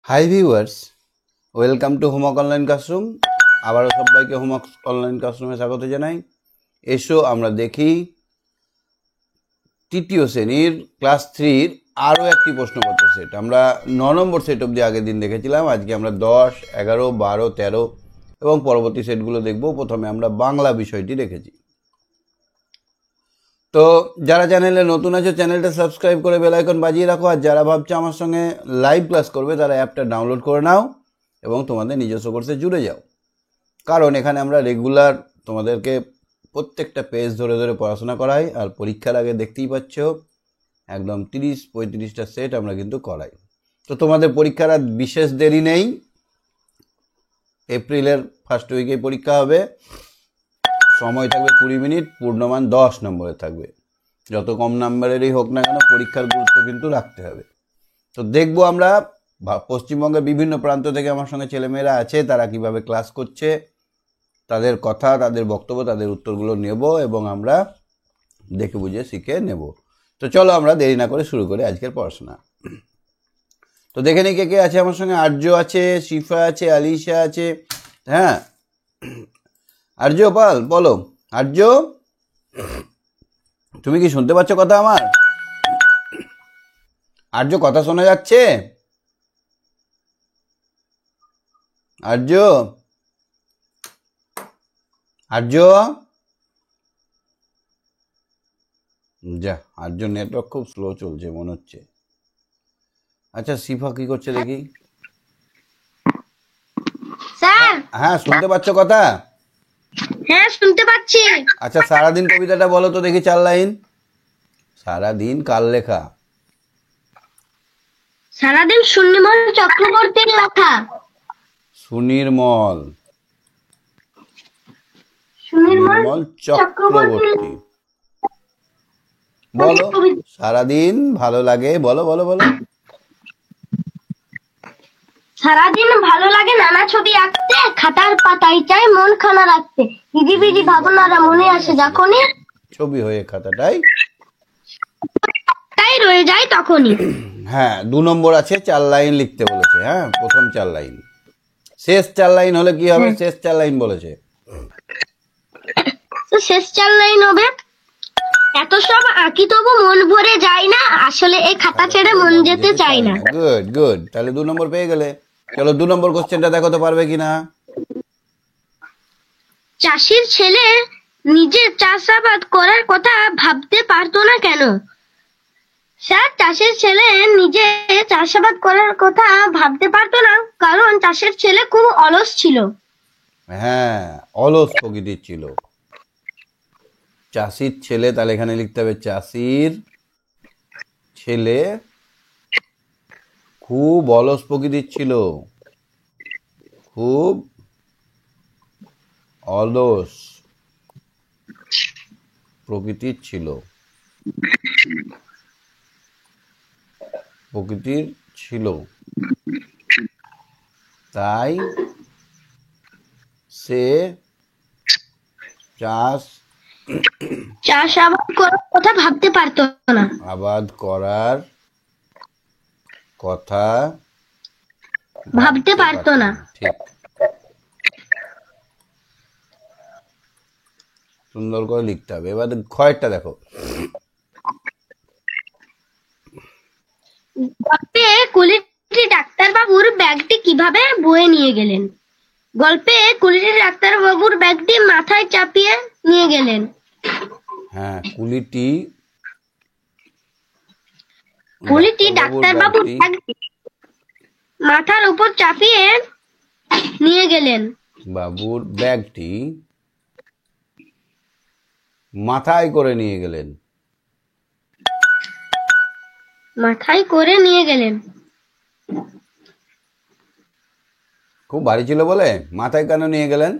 Hi viewers, welcome to homework online classroom. আবারও সবাইকে homework online ক্লাসরুমে স্বাগত জানাই। এসো আমরা দেখি তৃতীয় শ্রেণীর ক্লাস 3-র আরও একটি প্রশ্নপত্র সেট। আমরা 9 নম্বর সেট অবধি আগের দিন দেখেছিলাম। আজকে আমরা 10, 11, 12, 13 এবং পরবর্তী সেটগুলো দেখব। প্রথমে আমরা বাংলা বিষয়টি রেখেছি। তো যারা চ্যানেলে নতুন আছে চ্যানেলটা সাবস্ক্রাইব করে বেল আইকন বাজিয়ে রাখো। আর যারা ভাবছে আমার সঙ্গে লাইভ ক্লাস করবে তারা অ্যাপটা ডাউনলোড করে নাও এবং তোমাদের নিজস্ব কোর্সে জুড়ে যাও। কারণ এখানে আমরা রেগুলার তোমাদেরকে প্রত্যেকটা পেজ ধরে ধরে পড়াশোনা করাই। আর পরীক্ষার আগে দেখতেই পাচ্ছ একদম 30-35টা সেট আমরা কিন্তু করাই। তো তোমাদের পরীক্ষার আর বিশেষ দেরি নেই। এপ্রিলের ফার্স্ট উইকেই পরীক্ষা হবে। সময় থাকবে 20 মিনিট, পূর্ণমান 10 নম্বরে থাকবে। যত কম নাম্বারেরই হোক না কেন পরীক্ষার গুরুত্ব কিন্তু রাখতে হবে। তো দেখবো আমরা পশ্চিমবঙ্গের বিভিন্ন প্রান্ত থেকে আমার সঙ্গে ছেলেমেয়েরা আছে, তারা কিভাবে ক্লাস করছে, তাদের কথা, তাদের বক্তব্য, তাদের উত্তরগুলো নেব এবং আমরা দেখে বুঝে শিখে নেব। তো চলো আমরা দেরি না করে শুরু করি আজকের পড়াশোনা। তো দেখে নিই কে কে আছে আমার সঙ্গে। আর্য আছে, শিফা আছে, আলিশা আছে। হ্যাঁ, আর্য পাল বলো। আর্য, তুমি কি শুনতে পাচ্ছ কথা আমার? আর্য, কথা শোনা যাচ্ছে? আর্য, আর্য, যা, আর্য নেটওয়ার্ক খুব স্লো চলছে মনে হচ্ছে। আচ্ছা, শিফা কি করছে দেখি। স্যার, হ্যাঁ, শুনতে পাচ্ছ কথা? হ্যাঁ শুনতে পাচ্ছি। আচ্ছা, সারাদিন কবিতাটা বলো তো দেখি, 4 লাইন। সারাদিন কার লেখা? সারাদিন সুনির্মল চক্রবর্তীর লেখা। সুনির্মল সুনির্মল চক্রবর্তী। বলো, সারাদিন ভালো লাগে, বলো বলো বলো। সারাদিন ভালো লাগে নানা ছবি আঁকতে, খাতার পাতায় চাই মন খানা রাখতে, হিজিবিজি ভাবনারা মনে আসে যখনই, ছবি হয়ে খাতাটাই তাই রয়ে যায় তখনই। হ্যাঁ, 2 নম্বর আছে, 4 লাইন লিখতে বলেছে। হ্যাঁ, প্রথম 4 লাইন। শেষ 4 লাইন হলে কি হবে? শেষ 4 লাইন বলেছে। তো শেষ 4 লাইন হবে, এত সব আঁকি তবু মন ভরে যায় না, আসলে এই খাতা ছেড়ে মন যেতে চায় না। গুড গুড, তাহলে 2 নম্বর পেয়ে গেলে। চলো 2 নম্বর কোশ্চেনটা দেখো তো পারবে কিনা। চাষির ছেলে নিজে চাষাবাদ করার কথা ভাবতে পারতো না কেন? স্যার, চাষের ছেলে নিজে চাষাবাদ করার কথা ভাবতে পারতো না কারণ চাষের ছেলে খুব অলস ছিল। হ্যাঁ, অলস প্রকৃতির ছিল। চাষির ছেলে, তাহলে এখানে লিখতে হবে চাষির ছেলে খুব অলস প্রকৃতির ছিল। খুব অলস প্রকৃতির ছিল। তাই সে চাষাবাদ করার কথা ভাবতে পারতো না। আবাদ করার কথা ভাবতে পারতো না। ঠিক, সুন্দর করে লিখতে হবে। এবার ক্ষয়টা দেখো। গল্পে কুলিটি ডাক্তারবাবুর ব্যাগটি কিভাবে বয়ে নিয়ে গেলেন? গল্পে কুলিটি ডাক্তারবাবুর ব্যাগটি মাথায় চাপিয়ে নিয়ে গেলেন। হ্যাঁ, কুলিটি ডাক্তারবাবুর ব্যাগটি মাথার উপর চাপিয়ে নিয়ে গেলেন। বাবুর ব্যাগটি মাথায় করে নিয়ে গেলেন। মাথায় করে নিয়ে গেলেন। খুব ভারী ছিল বলে মাথায় কেন নিয়ে গেলেন?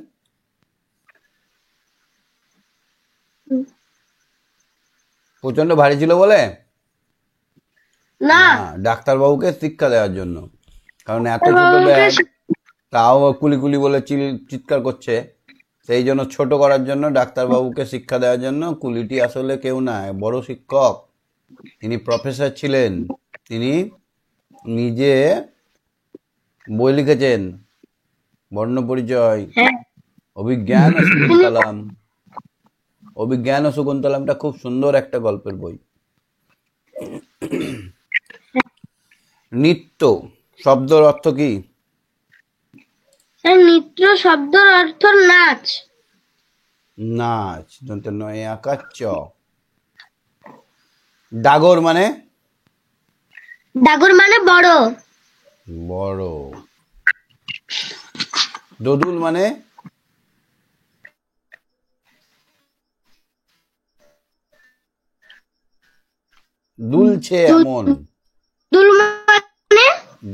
প্রচন্ড ভারী ছিল বলে না, ডাক্তারবাবুকে শিক্ষা দেওয়ার জন্য। কারণ এত ছোট ব্যাগ, তাও কুলি কুলি বলে চিৎকার করছে, সেই জন্য ছোট করার জন্য, ডাক্তারবাবুকে শিক্ষা দেওয়ার জন্য। কুলিটি আসলে কেউ না, বড় শিক্ষক, তিনি প্রফেসর ছিলেন। তিনি নিজে বই লিখেছেন বর্ণ পরিচয়, হ্যাঁ অভিজ্ঞান ও শকুন্তলাম। অভিজ্ঞান ও শকুন্তলামটা খুব সুন্দর একটা গল্পের বই। নৃত্য শব্দের অর্থ কি? স্যার নৃত্য শব্দের অর্থ নাচ। নাচ, দন্ত্য নয় আকার চ। ডাগর মানে? ডাগর মানে বড়। বড়। দোদুল মানে? দুলছে এমন। দুল মানে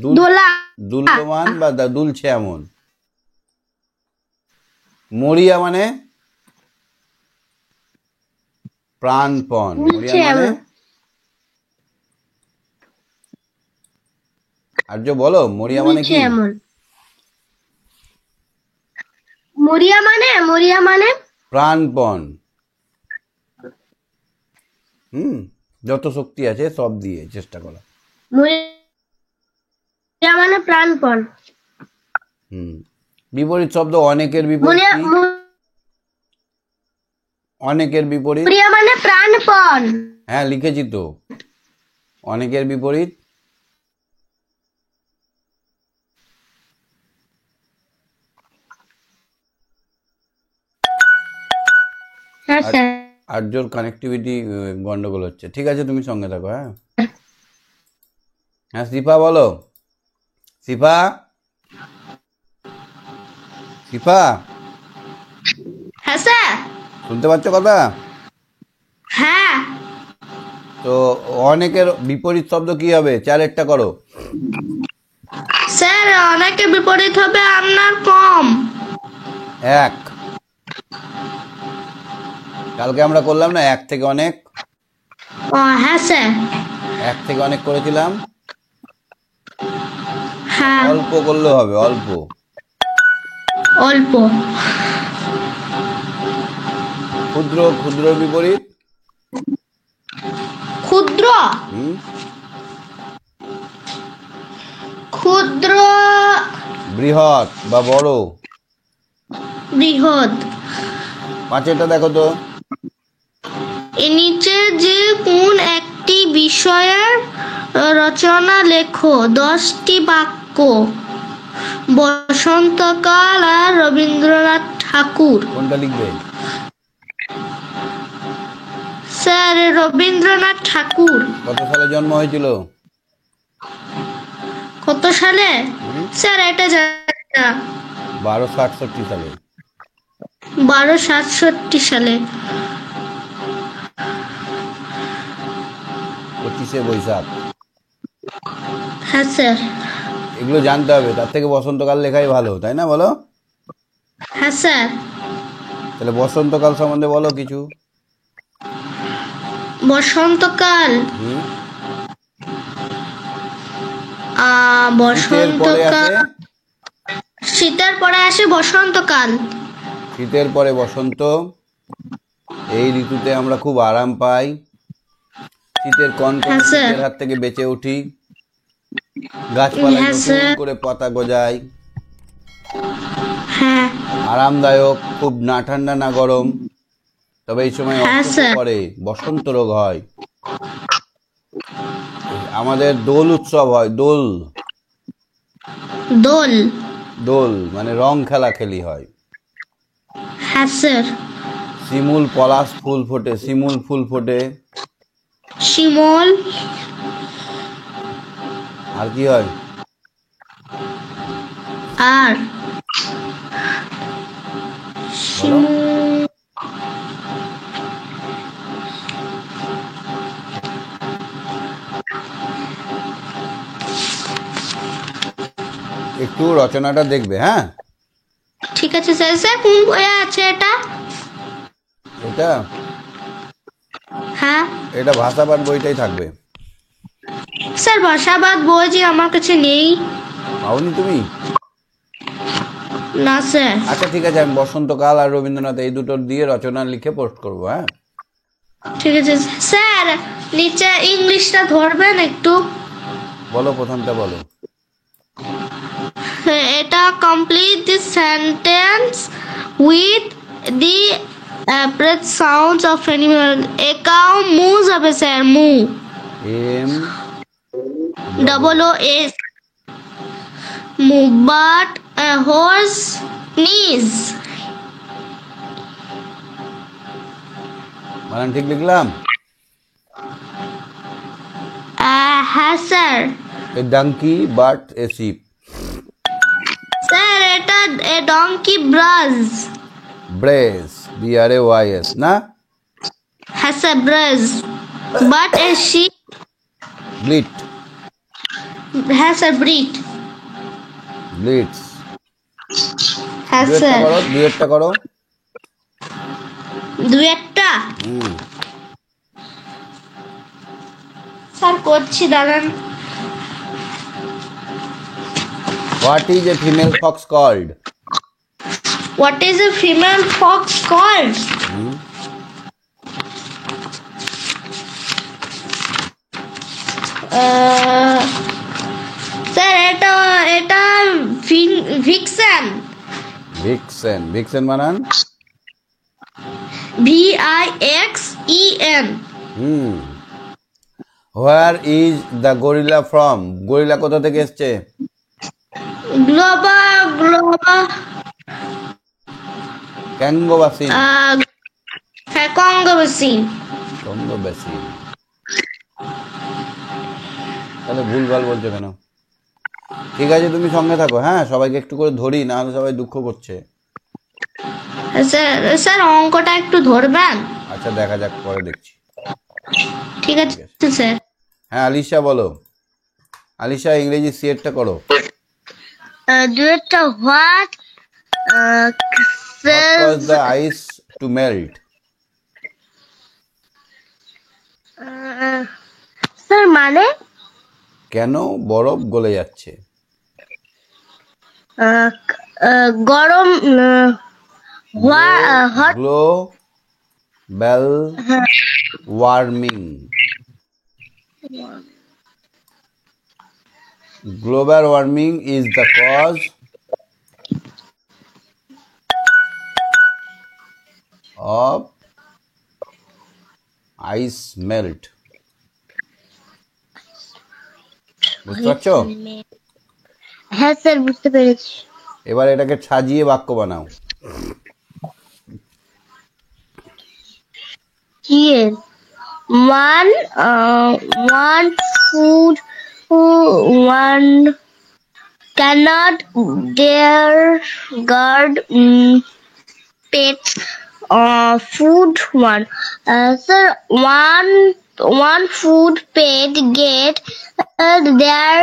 দুল দোলা। দুল্যমান বা দুলছে এমন। মরিয়া মানে? প্রাণপণ। মরিয়া দুলছে মানে? এমন। আর্য বলো মরিয়া মানে দুলছে কি? এমন। মরিয়া মানে প্রাণপণ। যত শক্তি আছে সব দিয়ে চেষ্টা করা। মরিয়া মানে প্রাণপণ। বিপরীত শব্দ অনেকের বিপরীত মরিয়া কি? অনেকের বিপরীত? মরিয়া মানে প্রাণপণ। হ্যাঁ লিখেছি তো। অনেকের বিপরীত? হ্যাঁ স্যার। আর্যর কানেক্টিভিটি গন্ডগোল হচ্ছে। ঠিক আছে তুমি সঙ্গে থাকো। হ্যাঁ হ্যাঁ শিফা বলো। শিফা, শিফা হ্যাঁ স্যার। শুনতে পাচ্ছ কথা? হ্যাঁ তো অনেকের বিপরীত শব্দ কি হবে? চারেরটা করো। স্যার অনেকের বিপরীত হবে আপনার কম। এক। কালকে আমরা করলাম না এক থেকে অনেক? হ্যাঁ স্যার। এক থেকে অনেক করেছিলাম। হ্যাঁ অল্প করলে হবে, অল্প। অল্প। ক্ষুদ্র, ক্ষুদ্র বিপরীত? ক্ষুদ্র। ক্ষুদ্র বৃহৎ বা বড়। বৃহৎ। পাঁচেরটা দেখো তো। এর নিচে যে কোন একটি বিষয়ের রচনা লেখো। 10টি বাক্য। বসন্তকাল আর রবীন্দ্রনাথ ঠাকুর। কোনটা লিখবে? স্যার রবীন্দ্রনাথ ঠাকুর। কত সালে জন্ম হয়েছিল? কত সালে? স্যার এটা জানি না। 1267 সালে। 1267 সালে। 25শে বৈশাখ। হ্যাঁ স্যার। এগুলো জানতে হবে, তার থেকে বসন্তকাল লেখাই ভালো, তাই না বলো? হ্যাঁ স্যার। তাহলে বসন্তকাল সম্বন্ধে বলো কিছু। বসন্তকাল। শীতের পরে আসে? শীতের পরে আসে বসন্তকাল। শীতের পরে বসন্ত। এই ঋতুতে আমরা খুব আরাম পাই। শীতের কনকনে শীতের হাত থেকে বেঁচে উঠি। গাছপালায় নতুন করে পাতা গজায়। আরামদায়ক, খুব না ঠান্ডা না গরম। তবে এই সময় পরে বসন্ত রোগ হয়। আমাদের দোল উৎসব হয়। দোল, দোল। দোল মানে রং খেলা খেলি হয়। হ্যাঁ স্যার। শিমুল পলাশ ফুল ফোটে। শিমুল ফুল ফোটে। শিমুল। আর কি হয়? আর একটু রচনাটা দেখবে। হ্যাঁ ঠিক আছে স্যার। স্যার কোন বইয়ে আছে এটা? এটা হ্যাঁ এটা ভাষাবাদ বইটাই থাকবে। স্যার ভাষাবাদ বই যে আমার কাছে নেই। পাওনি তুমি? না স্যার। আচ্ছা ঠিক আছে, আমি বসন্তকাল আর রবীন্দ্রনাথ এই দুটো দিয়ে রচনা লিখে পোস্ট করবো। হ্যাঁ ঠিক আছে স্যার। নিচে ইংলিশটা ধরবেন একটু। বলো, প্রথমটা বলো। এটা complete the sentence with the appropriate sounds of animal. A cow moves হবে স্যার, মু M double O S, move, but a horse sneeze. বানান ঠিক লিখলাম? হ্যাঁ sir. A donkey but a sheep. Sir এটা a donkey bruz. Brays, BRAYS না? হ্যাঁ sir, bruz, but a sheep. Bleat, হ্যাঁ স্যার, breed. ব্লিটস। হ্যাঁ দুয়েরটা স্যার। করো, দুয়েরটা করো। দু একটা স্যার করছি, দাঁড়ান। What is a female fox called? What is a female fox called? Sir এটা এটা ভিক্সেন। ভিক্সেন, ভিক্সেন বানান? VIXEN. Where is the gorilla from? Gorilla কোথা থেকে এসছে? গ্লোবা ক্যাঙ্গো বাসিন। হ্যাঁ, কঙ্গো বেসিন। কঙ্গো বাসিন। তাহলে ভুলভাল বলছো কেন? ঠিক আছে, তুমি সঙ্গে থাকো। হ্যাঁ, সবাইকে একটু করে ধরি, না হলে সবাই দুঃখ করছে। স্যার স্যার অঙ্কটা একটু ধরবেন? আচ্ছা, দেখা যাক, পরে দেখছি। ঠিক আছে স্যার। হ্যাঁ, আলিশা বলো। আলিশা, ইংরেজি সিএরটা করো। দুইটা what cause the ice to melt? Sir মানে কেন বরফ গলে যাচ্ছে? গরম hot global warming. Global warming is the cause of ice melt. বুঝতে পারছো? হ্যাঁ স্যার, বুঝতে পেরেছি। এবার এটাকে সাজিয়ে বাক্য বানাও। Yes. One food, one cannot dare guard pets. Food one. Sir, one food pet get their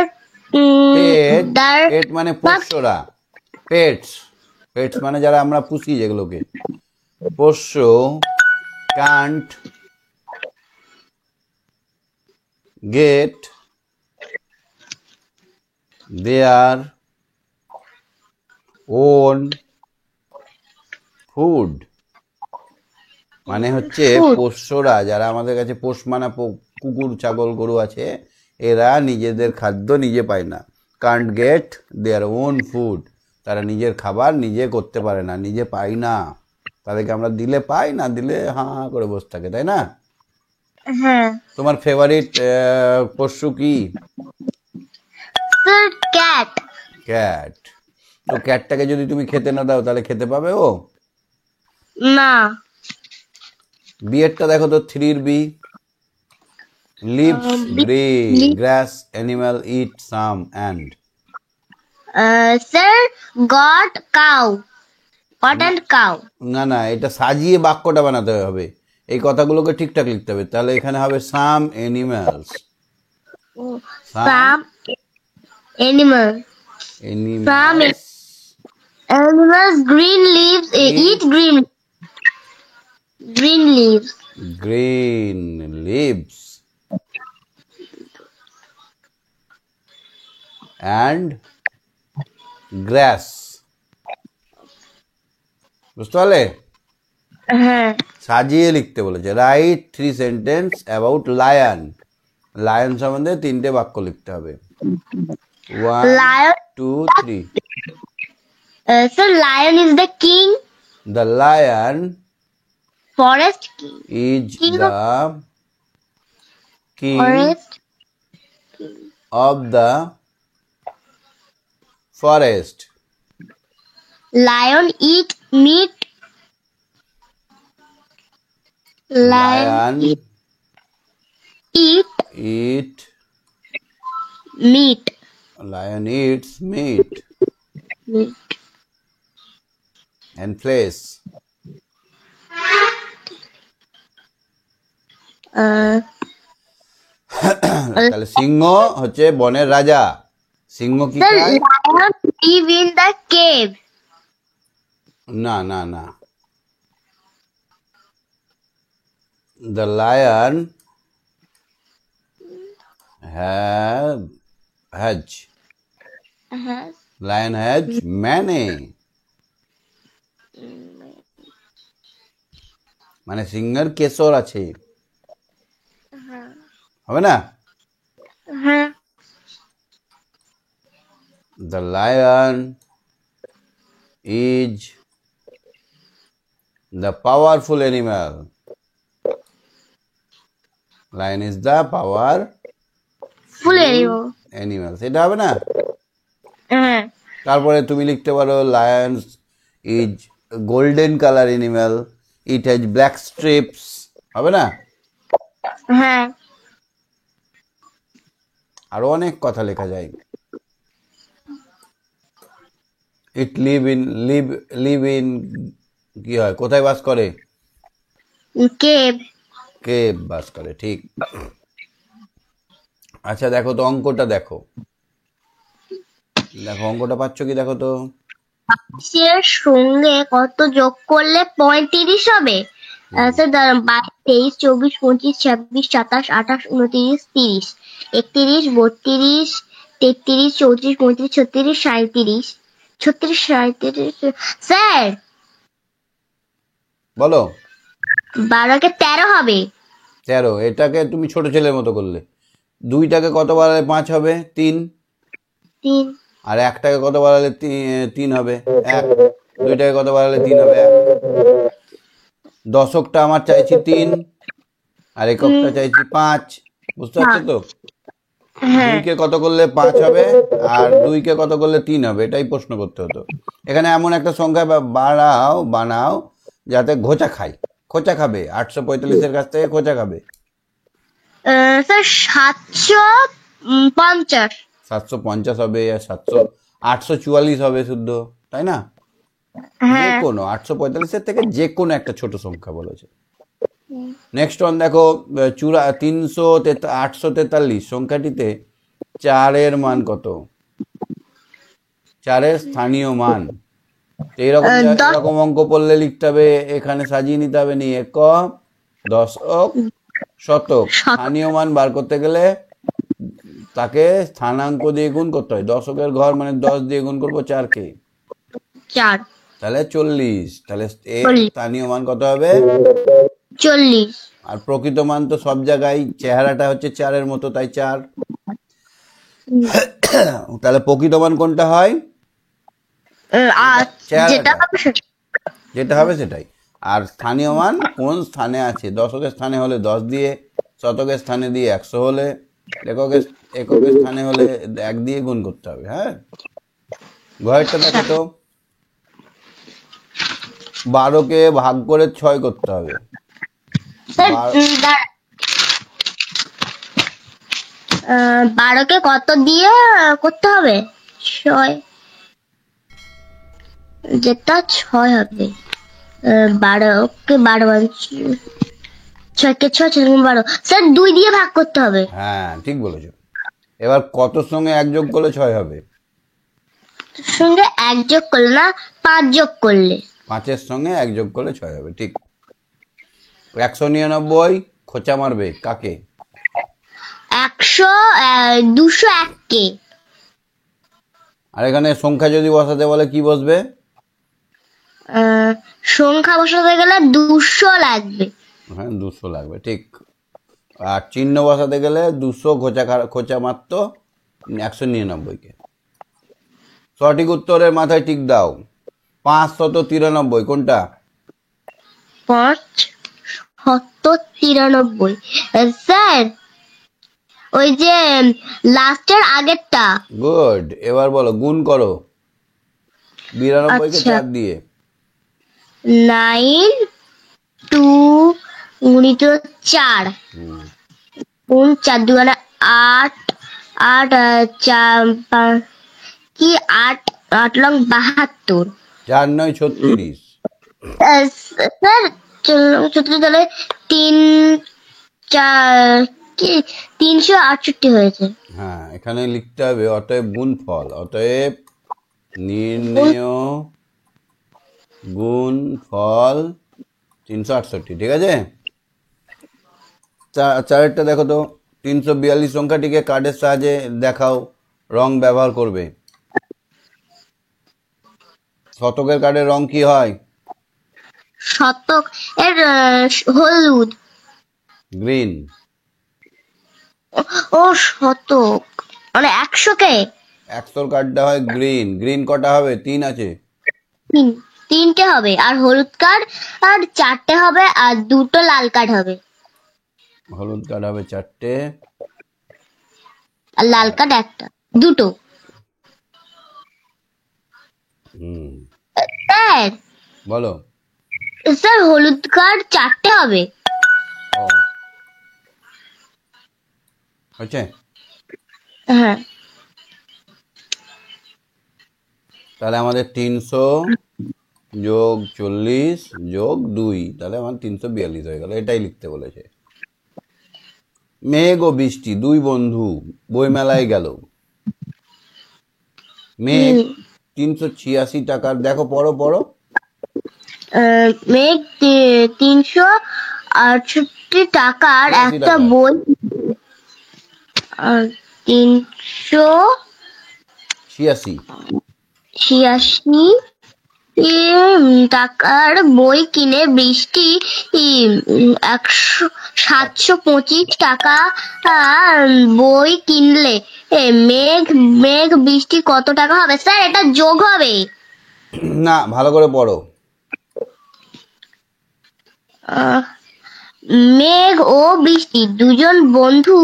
পেট মানে পোষ্যরা। পেটস, পেটস মানে যারা আমরা পুষি, যেগুলোকে পোষ্য। Kant gate their own food. মানে হচ্ছে পোষ্যরা, যারা আমাদের কাছে পোষ মানা কুকুর, ছাগল, গরু আছে, এরা নিজেদের খাদ্য নিজে পায় না। Kant gate their own food, তারা নিজের খাবার নিজে করতে পারে না, নিজে পায় না। তাদেরকে আমরা দিলে পাই, না দিলে হাঁ হাঁ করে বসে থাকে, তাই না? হ্যাঁ। তোমার ফেভারিট পশু কি? ক্যাট। ক্যাট। তো ক্যাটটাকে যদি তুমি খেতে না দাও, তাহলে খেতে পাবে ও? না। বিয়েরটা দেখো তো, 3 B. Leaves green grass, animal eat some and. Sir got cow, got and cow. না না, এটা সাজিয়ে বাক্যটা বানাতে হবে, এই কথাগুলোকে ঠিকঠাক লিখতে হবে। তাহলে এখানে হবে some animals. Some animal, animals animals green leaves, eat green leaves. green leaves and grass. বুঝতে পারলে? হ্যাঁ। সাজিয়ে লিখতে বলেছে। Right 3 sentence about lion. Lion সম্বন্ধে 3টে বাক্য লিখতে হবে। 1 Lion 2 3। Sir, lion is the king. The lion Forest king. is King the king Forest. of the forest. Lion eat meat. Lion Lion eat eat meat. lion eats meat Meat. and flesh. তাহলে সিংহ হচ্ছে বনের রাজা। সিংহ কি Sir, খায়? lion live in the cave. না না না, the lion has lion has mane, মানে সিংহের কেশর আছে, হবে না? The lion is the powerful animal. Lion is the Full animal. animal. সেটা হবে না? হ্যাঁ তারপরে তুমি লিখতে পারো lions is golden color animal. It has black strips. হবে না? হ্যাঁ আরো অনেক কথা লেখা যায়। It live in কি হয়, কোথায় বাস করে? কেভ। কেভ বাস করে, ঠিক। আচ্ছা দেখো তো অঙ্কটা দেখো, অঙ্কটা পাচ্ছ কি দেখো তো। এর সঙ্গে কত যোগ করলে 35 হবে? স্যার দাঁড়ান, 22, 23, 24, 25, 27, 28, 29, 30, 31, 32, 33, 34, 35, 36, 37, 36, 37। স্যার বলো। 12 কে 13 হবে। 13, এটাকে তুমি ছোট ছেলের মতো করলে। 2টাকে কত বাড়ালে 5 হবে? 3। 3। আর 1টাকে কত বাড়ালে 3 হবে? 1। 2টাকে কত বাড়ালে 3 হবে? 1। দশকটা আমার চাইছি 3, আর এককটা চাইছি 5। বুঝতে পারছো তো? 2কে কত করলে 5 হবে, আর 2কে কত করলে 3 হবে, এটাই প্রশ্ন করতে হতো। এখানে এমন একটা সংখ্যা বানাও যাতে ঘোচা খাবে। 845 কাছ থেকে খোঁচা খাবে। স্যার 750। 750 হবে, আর 844 হবে শুদ্ধ, তাই না? যে কোনো 845 থেকে যে কোনো একটা ছোট সংখ্যা বলেছে। নেক্সট ওয়ান দেখো, 843 সংখ্যাটিতে 4-এর মান কত? 4-এর স্থানীয় মান। এরকম অঙ্ক পড়লে লিখতে হবে, এখানে সাজিয়ে নিতে হবে, নি একক, দশক, শতক। স্থানীয় মান বার করতে গেলে তাকে স্থানাঙ্ক দিয়ে গুণ করতে হয়। দশকের ঘর মানে 10 দিয়ে গুণ করবো 4কে, 4, তাহলে 40। তাহলে স্থানীয় মান কত হবে? 40। আর প্রকৃত মান তো সব জায়গায় চেহারাটা হচ্ছে 4-এর মতো, তাই 4। তাহলে প্রকৃত মান কোনটা হয়? যেটা হবে সেটাই। আর স্থানীয় মান কোন স্থানে আছে? দশকের স্থানে হলে 10 দিয়ে, শতকের স্থানে দিয়ে 100 হলে, এককের স্থানে হলে 1 দিয়ে গুণ করতে হবে। হ্যাঁ, ঘরেরটা দেখো তো। 12কে ভাগ করে 6 করতে হবে। 12কে কত দিয়ে করতে হবে? 6, যেটা 6 হবে। 12কে 12, 6কে 6, 12। স্যার 2 দিয়ে ভাগ করতে হবে। হ্যাঁ ঠিক বলেছো। এবার কতর সঙ্গে 1 যোগ করলে 6 হবে? সঙ্গে 1 যোগ করলে না, 5 যোগ করলে। 5-এর সঙ্গে 1 যোগ করলে 6 হবে, ঠিক। 199 খোঁচা মারবে কাকে? 201কে। আর এখানে সংখ্যা যদি বসাতে বলে কি বসবে? সংখ্যা বসাতে গেলে 200 লাগবে। হ্যাঁ 200 লাগবে, ঠিক। আর চিহ্ন বসাতে গেলে 200 খোঁচা মারতো 199কে। সঠিক উত্তরের মাথায় টিক দাও। 593 কোনটা? 593। স্যার ওই যে লাস্টের আগেরটা। গুড, এবার বলো গুণ করো 92 কে আচ্ছা, 4 দিয়ে। 9 2 গুণিত 4 হুম, গুণ 4 দুগুণে 8 8 কি 8 8 লং 72। 4 9 36। স্যার চতুর্থ তাহলে 3 4 কি 368 হয়েছে। হ্যাঁ, এখানে লিখতে হবে অতএব গুণফল, অতএব নির্ণেয় গুণফল 368, ঠিক আছে? চারেরটা দেখো তো, 342 সংখ্যাটিকে কার্ডের সাহায্যে দেখাও, রং ব্যবহার করবে। শতকের কার্ডের রং কি হয়? শতক এর হলুদ। গ্রিন। ও শতক মানে 100 কে 100 কার্ডটা হয় গ্রিন। গ্রিন কটা হবে? 3 আছে। তিনটে হবে, আর হলুদ কার্ড আর 4টে হবে, আর 2টো লাল কার্ড হবে, হলুদ কার্ড হবে 4টে, আর লাল কার্ড একটা, দুটো। হুম, স্যার বলো। স্যার হলুদ কার্ড 4টে হবে। ও, হচ্ছে। হ্যাঁ, তাহলে আমাদের 300 যোগ 40 যোগ 2, তাহলে আমার 342 হয়ে গেল। এটাই লিখতে বলেছে। মেঘ ও বৃষ্টি দুই বন্ধু বইমেলায় গেল। মেঘ 386 টাকার, দেখো পড়ো পড়ো। মেঘ 368 টাকার 86 একটা টাকার। বই, 386 টাকার বই কিনে বৃষ্টি 725 টাকা বই কিনলে মেঘ মেঘ বৃষ্টি কত টাকা হবে? স্যার এটা যোগ হবে। না, ভালো করে পড়ো। আহ, মেঘ ও বৃষ্টি দুজন বন্ধু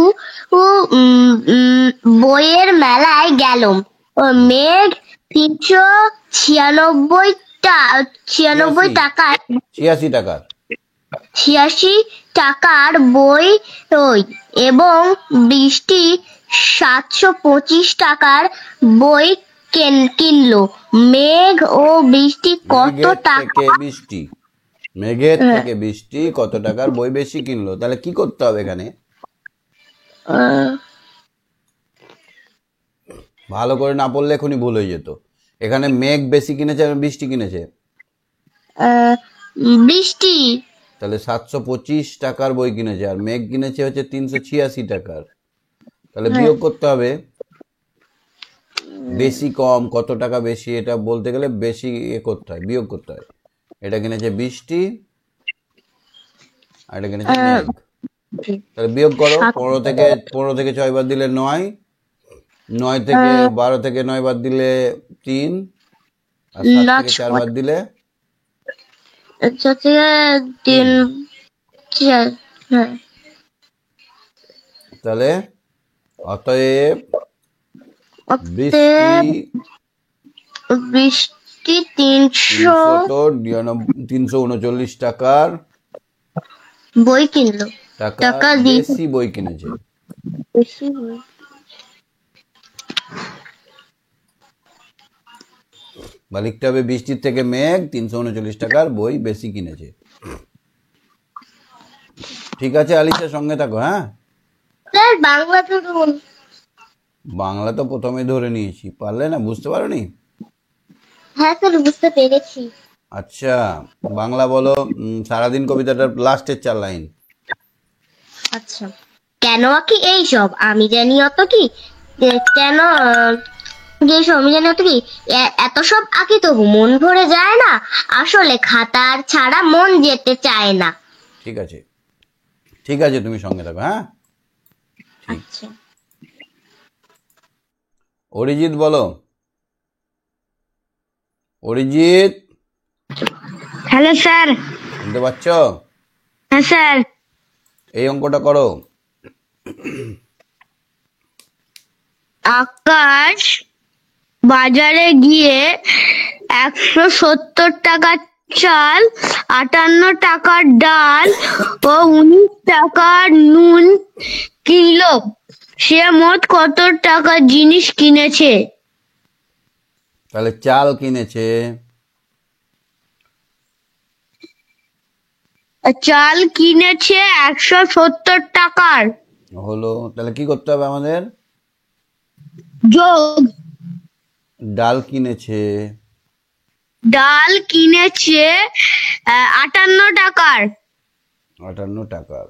বইয়ের মেলায় গেল। মেঘ 396 টাকায় 86 টাকার 86 টাকার বই এবং বৃষ্টি 725 টাকার বই কিনলো। মেঘ ও বৃষ্টি কত মেঘের টাকা? থেকে বৃষ্টি, মেঘের থেকে বৃষ্টি কত টাকার বই বেশি কিনলো? তাহলে কি করতে হবে এখানে? আহ, ভালো করে না পড়লে এখনই ভুল হয়ে যেত। এখানে মেঘ বেশি কিনেছে আর বৃষ্টি কিনেছে। বৃষ্টি। তাহলে 725 টাকার বই কিনেছে, আর মেঘ কিনেছে হচ্ছে 386 টাকার। তাহলে বিয়োগ করতে হবে। বেশি কম কত টাকা বেশি, এটা বলতে গেলে বেশি করতে হয়, বিয়োগ করতে হয়। এটা কিনেছে বৃষ্টি আর এটা কিনেছে মেঘ। তাহলে বিয়োগ করো। 15 থেকে 6 বার দিলে 9, 9 থেকে 12 থেকে 9 বার দিলে 3, আর 7 থেকে 4 বার দিলে তিন। তাহলে অতএব বৃষ্টি বৃষ্টি 339 টাকার বই কিনলো। টাকা বেশি বই কিনেছে। বা লিখতে হবে বৃষ্টির থেকে মেঘ 339 টাকার বই বেশি কিনেছে। ঠিক আছে আলিশা, সঙ্গে থাকো। হ্যাঁ, বাংলা তো প্রথমে ধরে নিয়েছি, পারলে না? বুঝতে পারোনি? হ্যাঁ স্যার বুঝতে পেরেছি। আচ্ছা, বাংলা বলো। সারাদিন কবিতাটার লাস্টের 4 লাইন। আচ্ছা, কেন আঁকি এইসব আমি জানি অত কি, কেন আমি জানি অত কি, এত সব আঁকি তবু মন ভরে যায় না, আসলে খাতার ছাড়া মন যেতে চায় না। ঠিক আছে, ঠিক আছে, তুমি সঙ্গে থাকো। হ্যাঁ, আচ্ছা, অরিজিৎ বলো। অরিজিৎ। Hello sir. শুনতে পাচ্ছ? হ্যাঁ স্যার। এই অঙ্কটা করো। আকাশ বাজারে গিয়ে 170 টাকার চাল, 58 টাকার ডাল ও 19 টাকার নুন কিনলো। সে মোট কত টাকার জিনিস কিনেছে? তাহলে চাল কিনেছে, চাল কিনেছে 170 টাকার। হলো। তাহলে কি করতে হবে আমাদের? যোগ ডাল কিনেছে, ডাল কিনেছে 58 টাকার। 58 টাকার।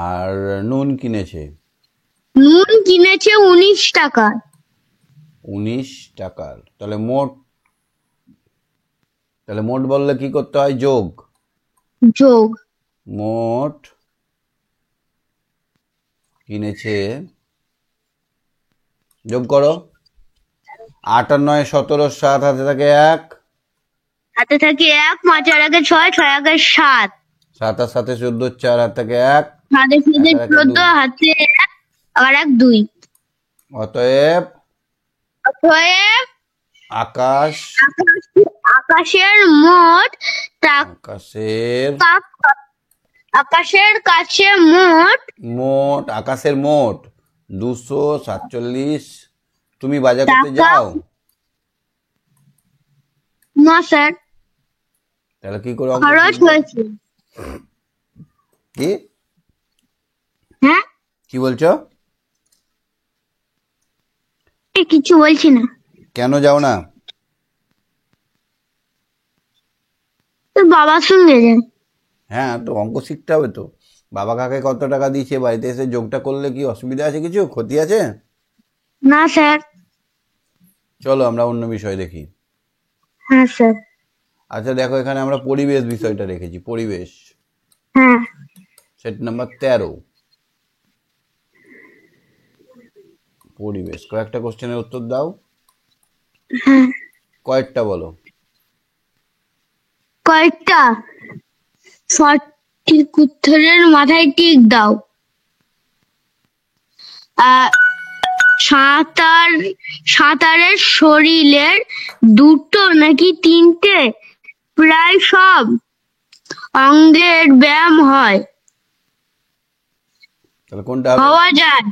আর নুন কিনেছে নুন কিনেছে 19 টাকার। 19 টাকার। তাহলে মোট বললে কি করতে হয়? যোগ। যোগ মোট কিনেছে, যোগ করো। 8 আর 9 17, 7 হাতে থাকে 1, হাতে থাকে 1, 5 আর 1 6, 6 আর 1 7, 7 আর 7 14, 4 হাতে থাকে 1, 7 আর 7 হাতে থাকে 2। 14, হাতে 1 আর 1 2। অতএব অতএব আকাশ আকাশের মোট টাকা, আকাশের আকাশের কাছে মোট আকাশের মোট 247। তুমি বাজার করতে টাকা। যাও? না স্যার, তাহলে কি করে অঙ্ক খরচ শিখবে? হয়েছে। কি হ্যাঁ, কি বলছো? কিছু বলছি না। কেন যাও না? তোর বাবার সঙ্গে যান। হ্যাঁ, তো অঙ্ক শিখতে হবে তো। বাবা কাকে কত টাকা দিয়েছে, বাড়িতে এসে যোগটা করলে কি অসুবিধা আছে? কিছু ক্ষতি আছে? না স্যার। চলো আমরা অন্য বিষয় দেখি। হ্যাঁ স্যার। আচ্ছা দেখো, এখানে আমরা পরিবেশ বিষয়টা রেখেছি। পরিবেশ, হ্যাঁ। Set number 13। পরিবেশ, কয়েকটা কোশ্চেনের উত্তর দাও। হ্যাঁ, কয়েকটা বলো। কয়েকটা সঠিক উত্তরের মাথায় টিক দাও। সাঁতারের শরীরের 2টো নাকি 3টে প্রায় সব অঙ্গের ব্যায়াম হয় তাহলে কোনটা হবে? হওয়া যায়।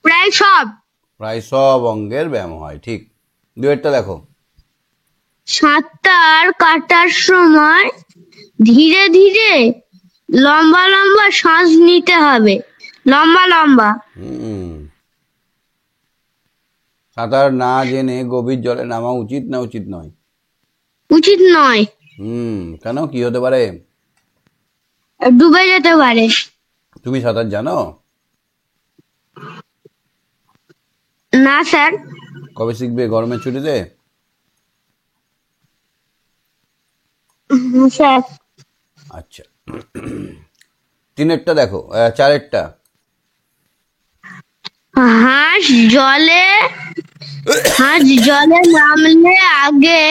প্রায় সব। প্রায় সব অঙ্গের ব্যায়াম হয়, ঠিক। দুয়েরটা দেখো। সাঁতার কাটার সময় ধীরে ধীরে লম্বা লম্বা শ্বাস নিতে হবে। লম্বা লম্বা। সাঁতার না জেনে গভীর জলে নামা উচিত না উচিত নয়? উচিত নয়। কেন, কি হতে পারে? ডুবে যেতে পারে। তুমি সাঁতার জানো? না স্যার। কবে শিখবে? গরমের ছুটিতে? স্যার। আচ্ছা, তিনেরটা দেখো, চারেরটা। হাঁস জলে নামলে আগে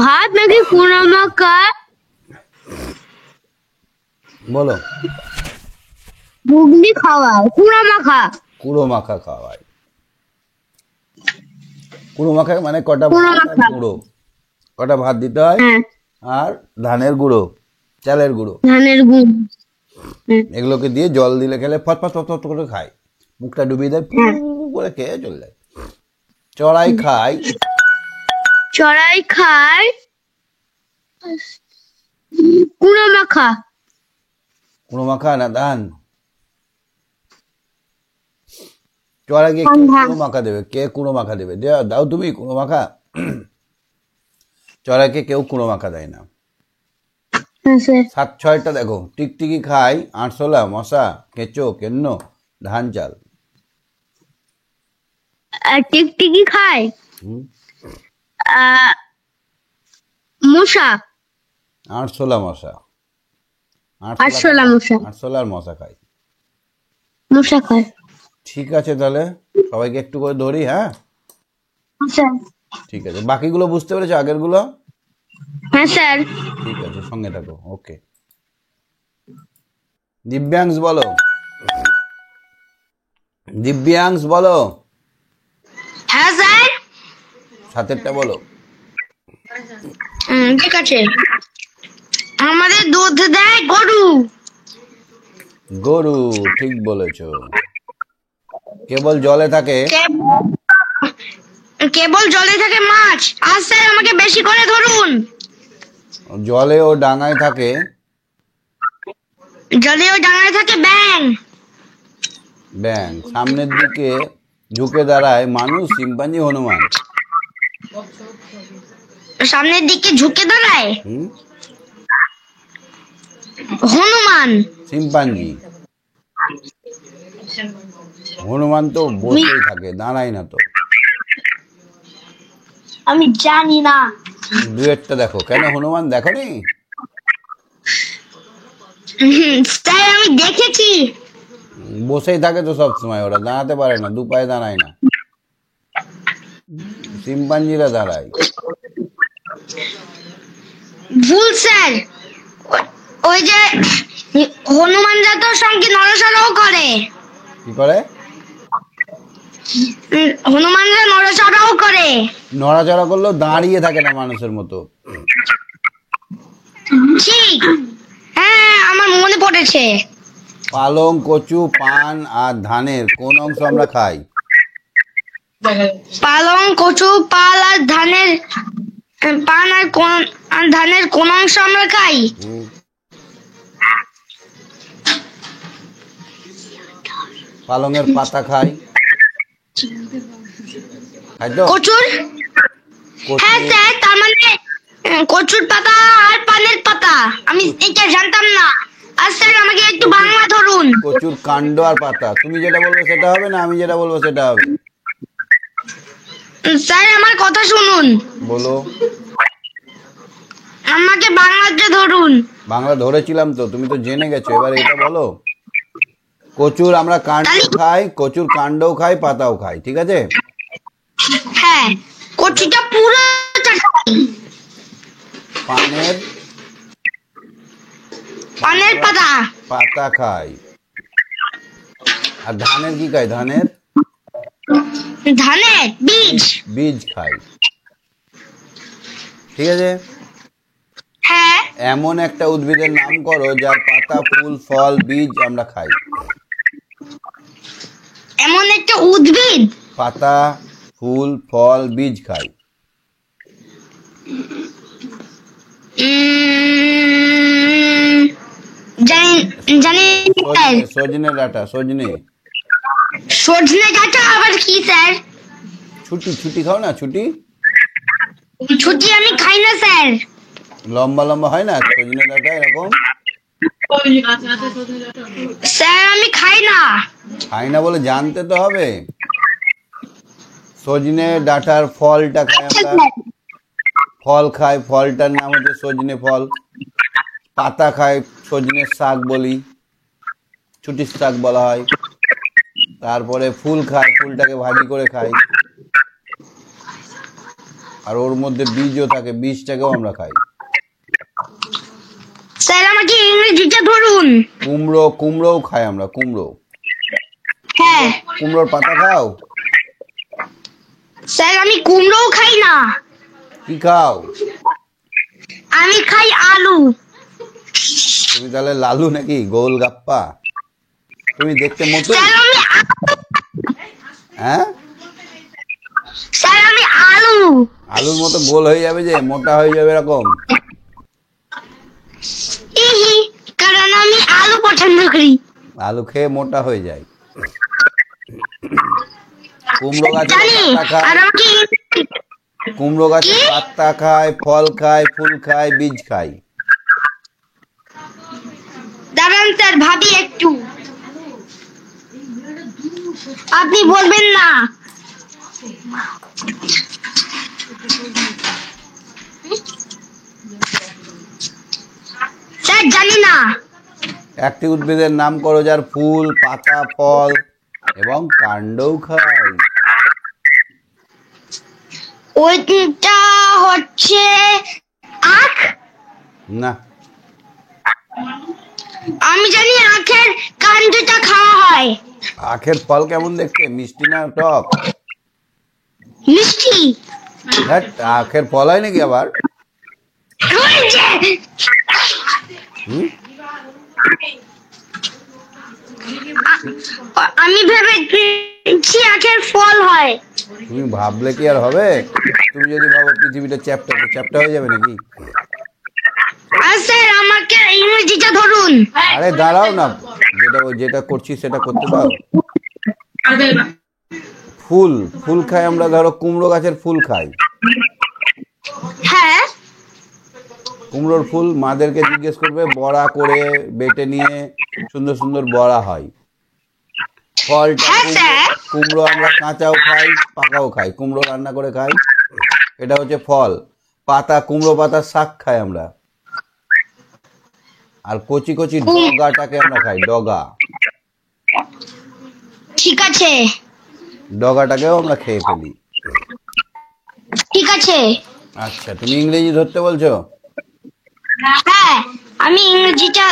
ভাত নাকি কুড়ো মাখা বলো। ঘুগনি খাওয়ায়? কুড়ো মাখা। কুড়ো মাখা খাওয়ায়। কুড়ো মাখা মানে কটা কুড়ো ভাত আর মাখা। গুঁড়ো, কটা ভাত দিতে হয়, হ্যাঁ, আর ধানের গুঁড়ো, চালের গুঁড়ো, ধানের গুড়। এগুলোকে দিয়ে জল দিলে খেলে ফট ফট ফট ফট করে খায়, মুখটা ডুবিয়ে দেয়, ফু করে খেয়ে চলে যায়। চড়াই খায় কুড়ো মাখা। কুড়ো মাখা না ধান? চড়াই গিয়ে কে কুড়ো মাখা দেবে? কে কুড়ো মাখা দেবে? দাও তুমি কুড়ো মাখা? চড়াইকে কেউ কুড়ো মাখা দেয় না। 7-6টা দেখো। টিকটিকি খায় আরশোলা, মশা, কেঁচো, কেন্ন, ধান চাল। টিকটিকি খায় মশা। আরশোলা মশা। আরশোলা মশা। আরশোলা আর মশা খায়। মশা খায়। ঠিক আছে, তাহলে সবাইকে একটু করে ধরি। হ্যাঁ, স্যার। ঠিক আছে। বাকিগুলো বুঝতে পেরেছো, আগেরগুলো? হ্যাঁ স্যার। ঠিক আছে, সঙ্গে থাকো। ওকে, দিব্যাংশ বলো। দিব্যাংশ বলো, হ্যাঁ স্যার। সাতেরটা বলো। ঠিক আছে। আমাদের দুধ দেয় গরু। গরু, ঠিক বলেছো। কেবল জলে থাকে। কেবল জলে থাকে মাছ। আর স্যার আমাকে বেশি করে ধরুন। জলে ও ডাঙায় থাকে। জলে ও ডাঙায় থাকে ব্যাঙ। ব্যাঙ। সামনের দিকে ঝুঁকে দাঁড়ায় মানুষ, শিম্পাঞ্জি, হনুমান। সামনের দিকে ঝুঁকে দাঁড়ায় হুম, হনুমান। শিম্পাঞ্জি। হনুমান তো বসেই থাকে, দাঁড়ায় না তো। আমি জানি না। দুয়েরটা দেখো। কেন হনুমান দেখোনি? স্যার আমি দেখেছি। বসেই থাকে তো সব সময়, ওরা দাঁড়াতে পারে না, দু পায়ে দাঁড়ায় না। শিম্পাঞ্জিরা দাঁড়ায়। ভুল স্যার। ওই যে হনুমানরা তো সঙ্গে নড়াচড়াও করে। কি করে? হনুমানরা নড়াচড়াও করে। নড়াচড়া করলেও দাঁড়িয়ে থাকে না মানুষের মতো। ঠিক। হ্যাঁ আমার মনে পড়েছে। পালং, কচু, পান আর ধানের কোন অংশ আমরা খাই? পালং, কচু, পাল আর ধানের পান আর ধানের কোন অংশ আমরা খাই? পালংয়ের পাতা খাই। খাই তো? কচুর? হ্যাঁ স্যার, তার মানে কচুর পাতা আর পানের পাতা। আমি এটা জানতাম না। আর স্যার আমাকে একটু বাংলা ধরুন। কচুর কাণ্ড আর পাতা। তুমি যেটা বলবে সেটা হবে না, আমি যেটা বলবো সেটা হবে। স্যার আমার কথা শুনুন। বলো। আমাকে বাংলাতে ধরুন। বাংলা ধরেছিলাম তো, তুমি তো জেনে গেছো। এবার এটা বলো। কচুর আমরা কাণ্ড খাই, কচুর কাণ্ডও খাই, পাতাও খাই, ঠিক আছে? হ্যাঁ, কচুটা পুরো পানের পানের পাতা পাতা খাই। আর ধানের কি খাই? ধানের ধানের বীজ বীজ খাই, ঠিক আছে? হ্যাঁ। এমন একটা উদ্ভিদের নাম করো যার পাতা, ফুল, ফল, বীজ আমরা খাই। এমন একটা উদ্ভিদ পাতা, ফুল, ফল, বীজ খাই। জানি জানি স্যার। সজনে ডাঁটা, সজনে। সজনে ডাঁটা আবার কি স্যার? ছুটি, ছুটি খাও না? ছুটি ছুটি আমি খাই না স্যার। লম্বা লম্বা হয় না সজনে ডাঁটা, এরকম। স্যার আমি খাই না। খাই না বলে জানতে তো হবে। সজনে ডাঁটার ফলটা খাই আমরা। ফল খাই, ফলটার নাম হচ্ছে সজনে ফল। পাতা খাই, সজনের শাক বলি, ছুটির শাক বলা হয়। তারপরে ফুল খাই, ফুলটাকে ভাজি করে খাই। আর ওর মধ্যে বীজও থাকে, বীজটাকেও আমরা খাই। স্যার আমাকে ইংরেজিটা ধরুন। কুমড়ো, কুমড়োও খাই আমরা, কুমড়ো। হ্যাঁ কুমড়োর পাতা খাও? স্যার আমি কুমড়োও খাই না। কি খাও? আমি খাই আলু। তুমি তাহলে লালু নাকি, গোল গাপ্পা? তুমি দেখতে মতো। স্যার আমি হ্যাঁ, স্যার আমি আলু। আলুর মতো গোল হয়ে যাবে, যে মোটা হয়ে যাবে এরকম। ইহি, কারণ আমি আলু পছন্দ করি। আলু খেয়ে মোটা হয়ে যায়। কুমড়ো গাছের জানি। পাতা আর খায়, আমাকে কুমড়ো গাছের পাতা খায়, ফল খায়, ফুল খায়, বীজ খায়। দাঁড়ান স্যার ভাবি একটু। আপনি বলবেন না। স্যার জানি না। একটি উদ্ভিদের নাম করো যার ফুল, পাতা, ফল এবং কাণ্ডও খাই। ওইটা হচ্ছে আখ। না, আমি জানি আখের কাণ্ডটা খাওয়া হয়। আখের ফল কেমন দেখতে, মিষ্টি না টক? মিষ্টি। হ্যাঁ, আখের ফল হয় নাকি আবার? ওই যে, হুম, আমি ভেবেছি আখের ফল হয়। তুমি ভাবলে কি আর হবে? তুমি যদি ভাবো পৃথিবীটা চ্যাপ্টা, তো চ্যাপ্টা হয়ে যাবে নাকি? আর স্যার আমাকে ইংরেজিটা ধরুন। আরে দাঁড়াও না, যেটা করছি সেটা করতে দাও। ফুল, ফুল খাই আমরা, ধরো কুমড়ো গাছের ফুল খাই। হ্যাঁ, কুমড়োর ফুল মাদেরকে জিজ্ঞেস করবে, বড়া করে বেটে নিয়ে সুন্দর সুন্দর বড়া হয়। ফলটা হ্যাঁ স্যার। কুমড়ো আমরা কাঁচাও খাই, পাকাও খাই, কুমড়ো রান্না করে খাই, এটা হচ্ছে ফল। পাতা, কুমড়ো পাতার শাক খাই আমরা। আর কচি কচি ডগাটাকে আমরা খাই, ডগা। ঠিক আছে, ডগাটাকেও আমরা খেয়ে ফেলি। ঠিক আছে। আচ্ছা, তুমি ইংরেজি ধরতে বলছো? হ্যাঁ, আমি ইংরেজিটা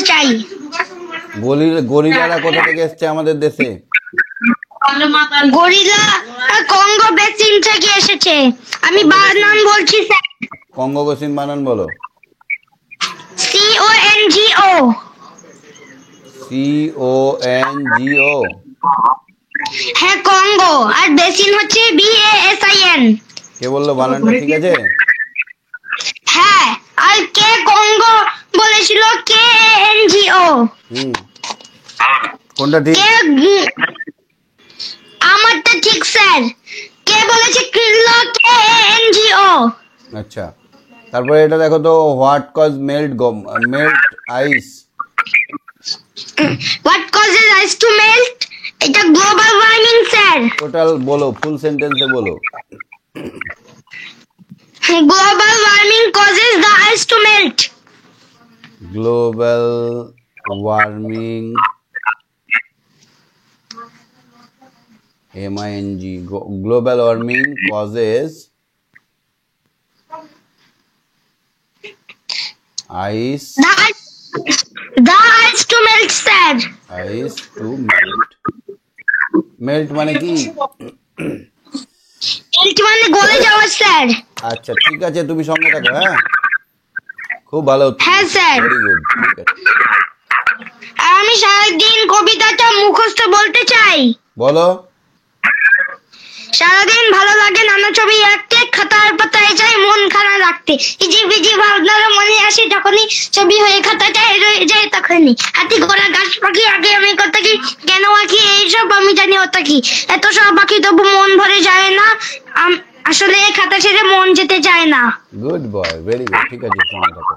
চাই। গরিলারা কোথা থেকে এসছে আমাদের দেশে? গরিলা কঙ্গো বেসিন থেকে এসেছে। আমি বানান বলছি স্যার। কঙ্গো বেসিন বানান বলো। CONGO। CONGO। হ্যাঁ, কঙ্গো। আর বেসিন হচ্ছে BASIN। কে বললো বানানটা ঠিক আছে? হ্যাঁ, আর কে কঙ্গো বলেছিল KANGO। হুম, কোনটা ঠিক? আমারটা ঠিক স্যার। কে বলেছে কিলো KANGO। আচ্ছা, তারপরে এটা দেখো তো, what cause melt ice? What causes ice to melt? এটা গ্লোবাল ওয়ার্মিং স্যার। টোটাল বলো, ফুল সেন্টেন্সে বলো। Global warming causes the ice to melt. Global warming, MING, global warming causes ice The ice to melt sir. Ice to melt. Melt মানে কি? Melt মানে গলে যাওয়া sir. আচ্ছা ঠিক আছে, তুমি সঙ্গে থাকো। হ্যাঁ, খুব ভালো উত্তর। হ্যাঁ স্যার। ভেরি গুড, ঠিক আছে। আর আমি সারাদিন কবিতাটা মুখস্থ বলতে চাই। বলো। সারাদিন ভালো লাগে নানা ছবি আঁকতে, খাতার পাতায় চাই মন খারাপ রাখতে, ইজি ভাবনার মনে আসে যখনই ছবি হয়ে খাতাটায় রয়ে যায় তখনই। হাতি ঘোড়া গাছ পাখি আগে আমি কথা কি কেন আঁকি এইসব আমি জানি ওটা কি। এত সব বাকি তবু মন ভরে যায় না, আসলে এই খাতা ছেড়ে মন যেতে চায় না। গুড বয়, ভেরি গুড, ঠিক আছে, সঙ্গে থাকো।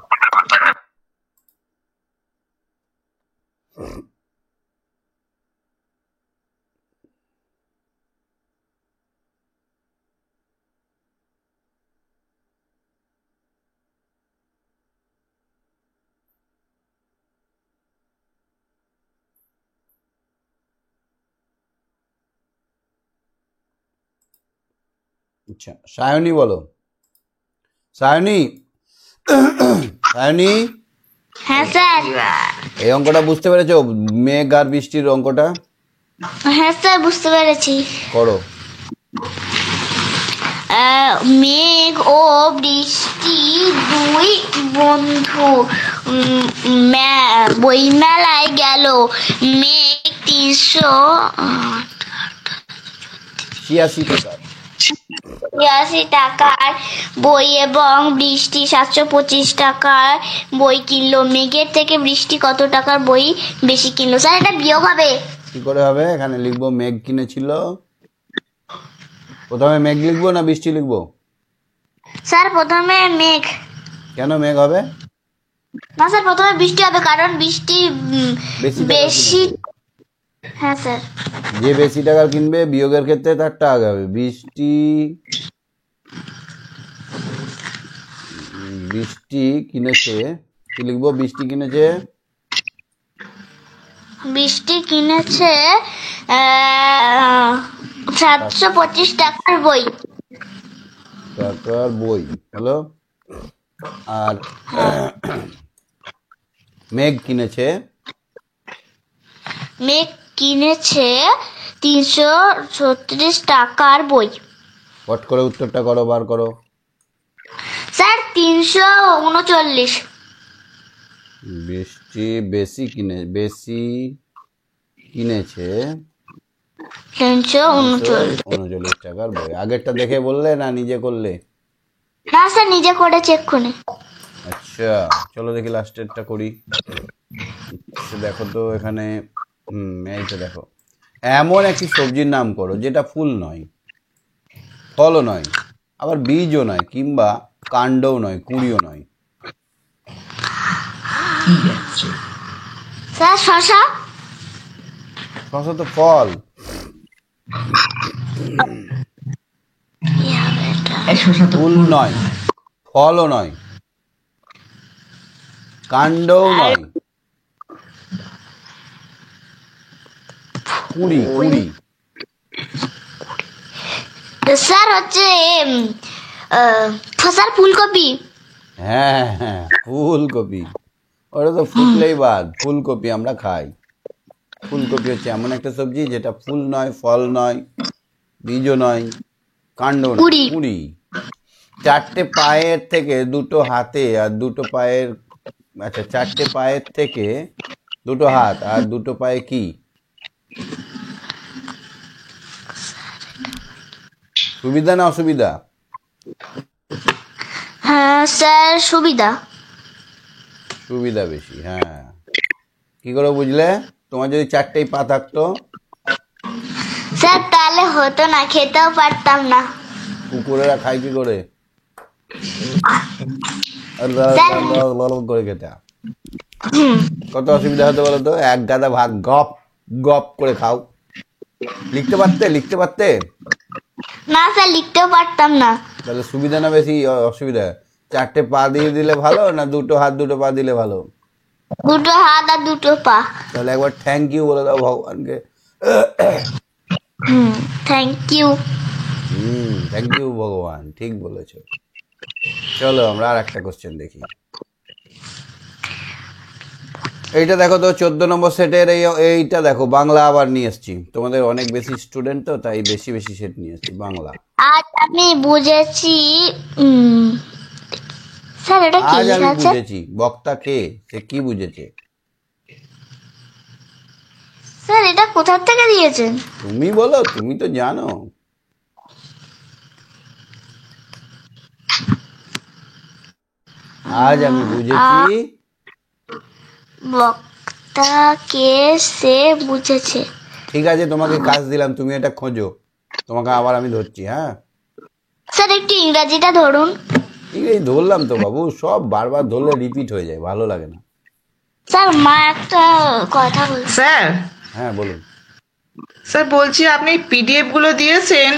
আচ্ছা, সায়নী বলো। সায়নী, সায়নী, হ্যাঁ স্যার। এই অঙ্কটা বুঝতে পেরেছো? মেঘ আর বৃষ্টির অঙ্কটা হ্যাঁ স্যার, বুঝতে পেরেছি। করো। মেঘ ও বৃষ্টি দুই বন্ধু বইমেলায় গেল। মেঘ 386 টাকার বই এবং বৃষ্টি 725 টাকার বই কিনলো। মেঘের থেকে বৃষ্টি কত টাকার বই বেশি কিনলো? স্যার এটা বিয়োগ হবে। কি করে হবে? এখানে লিখবো মেঘ কিনেছিল। প্রথমে মেঘ লিখবো না বৃষ্টি লিখবো? স্যার প্রথমে মেঘ। কেন মেঘ হবে? না স্যার, প্রথমে বৃষ্টি হবে, কারণ বৃষ্টি বেশি। হ্যাঁ স্যার। যে বেশি টাকার কিনবে বিয়োগের ক্ষেত্রে তার টাকা হবে। বৃষ্টি কিনেছে, কি লিখবো? বৃষ্টি কিনেছে বৃষ্টি কিনেছে 725 টাকার বই। টাকার বই হলো। আর মেঘ কিনেছে মেঘ কিনেছে 336 টাকার বই। ফট করে উত্তরটা করো, বার করো। স্যার 339। বৃষ্টি বেশি কিনেছে 339। 39 টাকার বই। আগেরটা দেখে বললে না নিজে করলে? না স্যার, নিজে করেছি এক্ষুনি। আচ্ছা, চলো দেখি লাস্টেরটা করি। দেখো তো এখানে, এইটা দেখো। এমন একটি সবজির নাম করো যেটা ফুল নয়, ফলও নয়, আবার বীজও নয়, কিংবা কাণ্ডও নয়, কুঁড়িও নয়। স্যার শশা। শশা তো ফল। ফুল নয়, ফলও নয়, কাণ্ডও নয়, কুঁড়ি। স্যার হচ্ছে স্যার ফুলকপি। হ্যাঁ, ফুলকপি। ওটা তো ফুটলেই বাদ। ফুলকপি আমরা খাই। ফুলকপি হচ্ছে এমন একটা সবজি যেটা ফুল নয়, ফল নয়, বীজও নয়, কাণ্ড নয়, কুঁড়ি। 4টে পায়ের থেকে 2টো হাতে আর 2টো পায়ের, আচ্ছা 4টে পায়ের থেকে 2টো হাত আর 2টো পায়ে কি? সুবিধা না অসুবিধা? হ্যাঁ স্যার, সুবিধা। সুবিধা বেশি। হ্যাঁ, কি করে বুঝলে? তোমার যদি 4টেই পা থাকতো? স্যার তাহলে হতো না, খেতেও পারতাম না। কুকুরেরা খায় কি করে? করে খেতে। কত অসুবিধা হতো বলো তো? এক গাদা ভাত গপ গপ করে খাও। লিখতে পারতে? না স্যার, লিখতেও পারতাম না। তাহলে সুবিধা না বেশি অসুবিধা? 4টে পা দিয়ে দিলে ভালো না 2টো হাত 2টো পা দিলে ভালো? 2টো হাত আর 2টো পা। তাহলে একবার থ্যাংক ইউ বলে দাও ভগবানকে। Thank you. থ্যাংক ইউ ভগবান, ঠিক বলেছো। চলো আমরা আর একটা কোশ্চেন দেখি। এইটা দেখো তো, 14 নম্বর সেটের এইটা দেখো, বাংলা আবার নিয়ে এসছি। তোমাদের অনেক বেশি স্টুডেন্ট তো, তাই বেশি সেট নিয়ে এসছি বাংলা। আজ আমি বুঝেছি। স্যার এটা কি আজ আমি লেখা আছে? বুঝেছি। বক্তা কে, সে কি বুঝেছে? স্যার এটা কোথা থেকে দিয়েছেন? তুমি বলো, তুমি তো জানো। আজ আমি বুঝেছি। বক্তা কে, সে বুঝেছে। ঠিক আছে, তোমাকে কাজ দিলাম, তুমি এটা খোঁজো। তোমাকে আবার আমি ধরছি। হ্যাঁ স্যার একটু ইংরাজিটা ধরুন। ইংরেজি ধরলাম তো বাবু, সব বারবার ধরলে রিপিট হয়ে যায়, ভালো লাগে না। স্যার মা একটা কথা বলছে। স্যার, হ্যাঁ বলুন। স্যার বলছি আপনি পিডিএফ গুলো দিয়েছেন,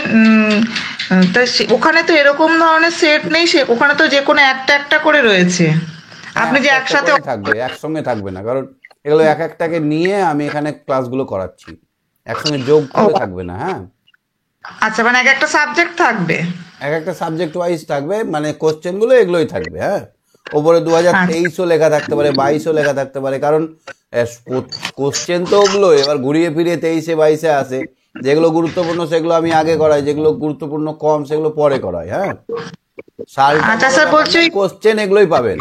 তা ওখানে তো এরকম ধরনের সেট নেই, ওখানে তো যে কোনো একটা একটা করে রয়েছে। আপনি যে একসাথে থাকবে, একসঙ্গে থাকবে না, কারণ এগুলো এক একটাকে নিয়ে আমি এখানে ক্লাসগুলো করাচ্ছি, একসঙ্গে যোগ করে থাকবে না। হ্যাঁ, আচ্ছা, মানে এক একটা সাবজেক্ট থাকবে, এক একটা সাবজেক্ট ওয়াইজ থাকবে, মানে কোশ্চেনগুলো এগুলোই থাকবে। হ্যাঁ, ওপরে 2023ও লেখা থাকতে পারে, 22ও লেখা থাকতে পারে, কারণ কোশ্চেন তো ওগুলো এবার ঘুরিয়ে ফিরিয়ে 23-এ 22-এ আসে। যেগুলো গুরুত্বপূর্ণ সেগুলো আমি আগে করাই, যেগুলো গুরুত্বপূর্ণ কম সেগুলো পরে করাই। হ্যাঁ, আচ্ছা স্যার বলছি কোশ্চেন এগুলোই পাবেন।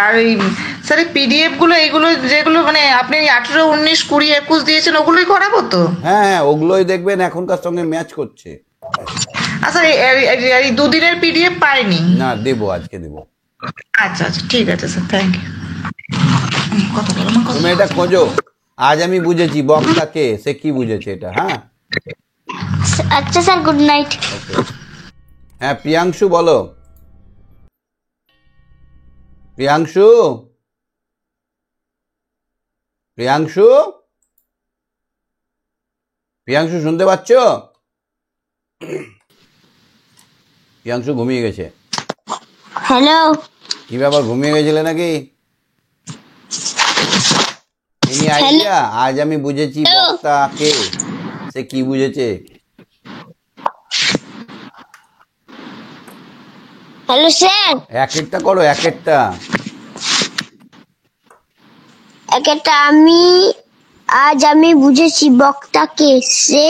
আর এই স্যার এই পিডিএফ গুলো, এইগুলো যেগুলো মানে আপনি 18, 19, 20, 21 দিয়েছেন, ওগুলোই করাবো তো? হ্যাঁ, ওগুলোই দেখবেন এখনকার সঙ্গে ম্যাচ করছে। আচ্ছা, এই দুদিনের পিডিএফ পাইনি। না, দেবো, আজকে দেবো। আচ্ছা আচ্ছা, ঠিক আছে স্যার, থ্যাংক ইউ। তুমি এটা খোঁজো। আজ আমি বুঝেছি বক্তা কে, সে কি বুঝেছে এটা। হ্যাঁ আচ্ছা স্যার, গুড নাইট। হ্যাঁ, প্রিয়াংশু বলো। প্রিয়াংশু, প্রিয়াংশু, প্রিয়াংশু শুনতে পাচ্ছ? প্রিয়াংশু ঘুমিয়ে গেছে। হ্যালো। কি ব্যাপার, ঘুমিয়ে গেছিলে নাকি? Any idea? আজ আমি বুঝেছি বক্তা কে। সে কি বুঝেছে? হ্যালো স্যার, এক একটা করো, এক একটা। আজ আমি বুঝেছি বক্তাকে। সে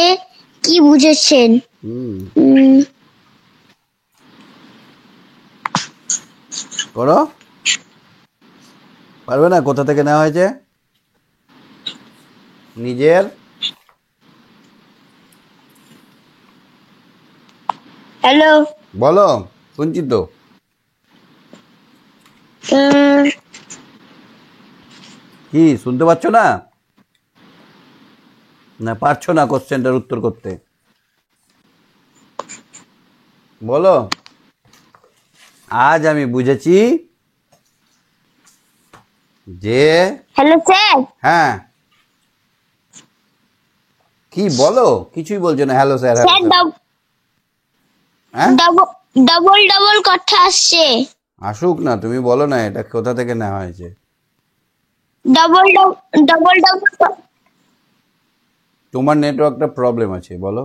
কি বুঝেছেন? করো। পারবে না? কোথা থেকে নেওয়া হয়েছে? নিজের হ্যালো, বলো, শুনছি তো। কি শুনতে পাচ্ছ না? না পারছো না কোশ্চেনটার উত্তর করতে? বলো। আজ আমি বুঝেছি যে, হ্যালো স্যার, হ্যাঁ কি বলো? কিছুই বলছো না। Hello sir, hello sir sir. হ্যাঁ, ডবল ডবল কথা আসছে। আসুক না, তুমি বলো না এটা কোথা থেকে নেওয়া হয়েছে। ডবল ডবল ডবল তোমার নেটওয়ার্কটা প্রবলেম আছে, বলো।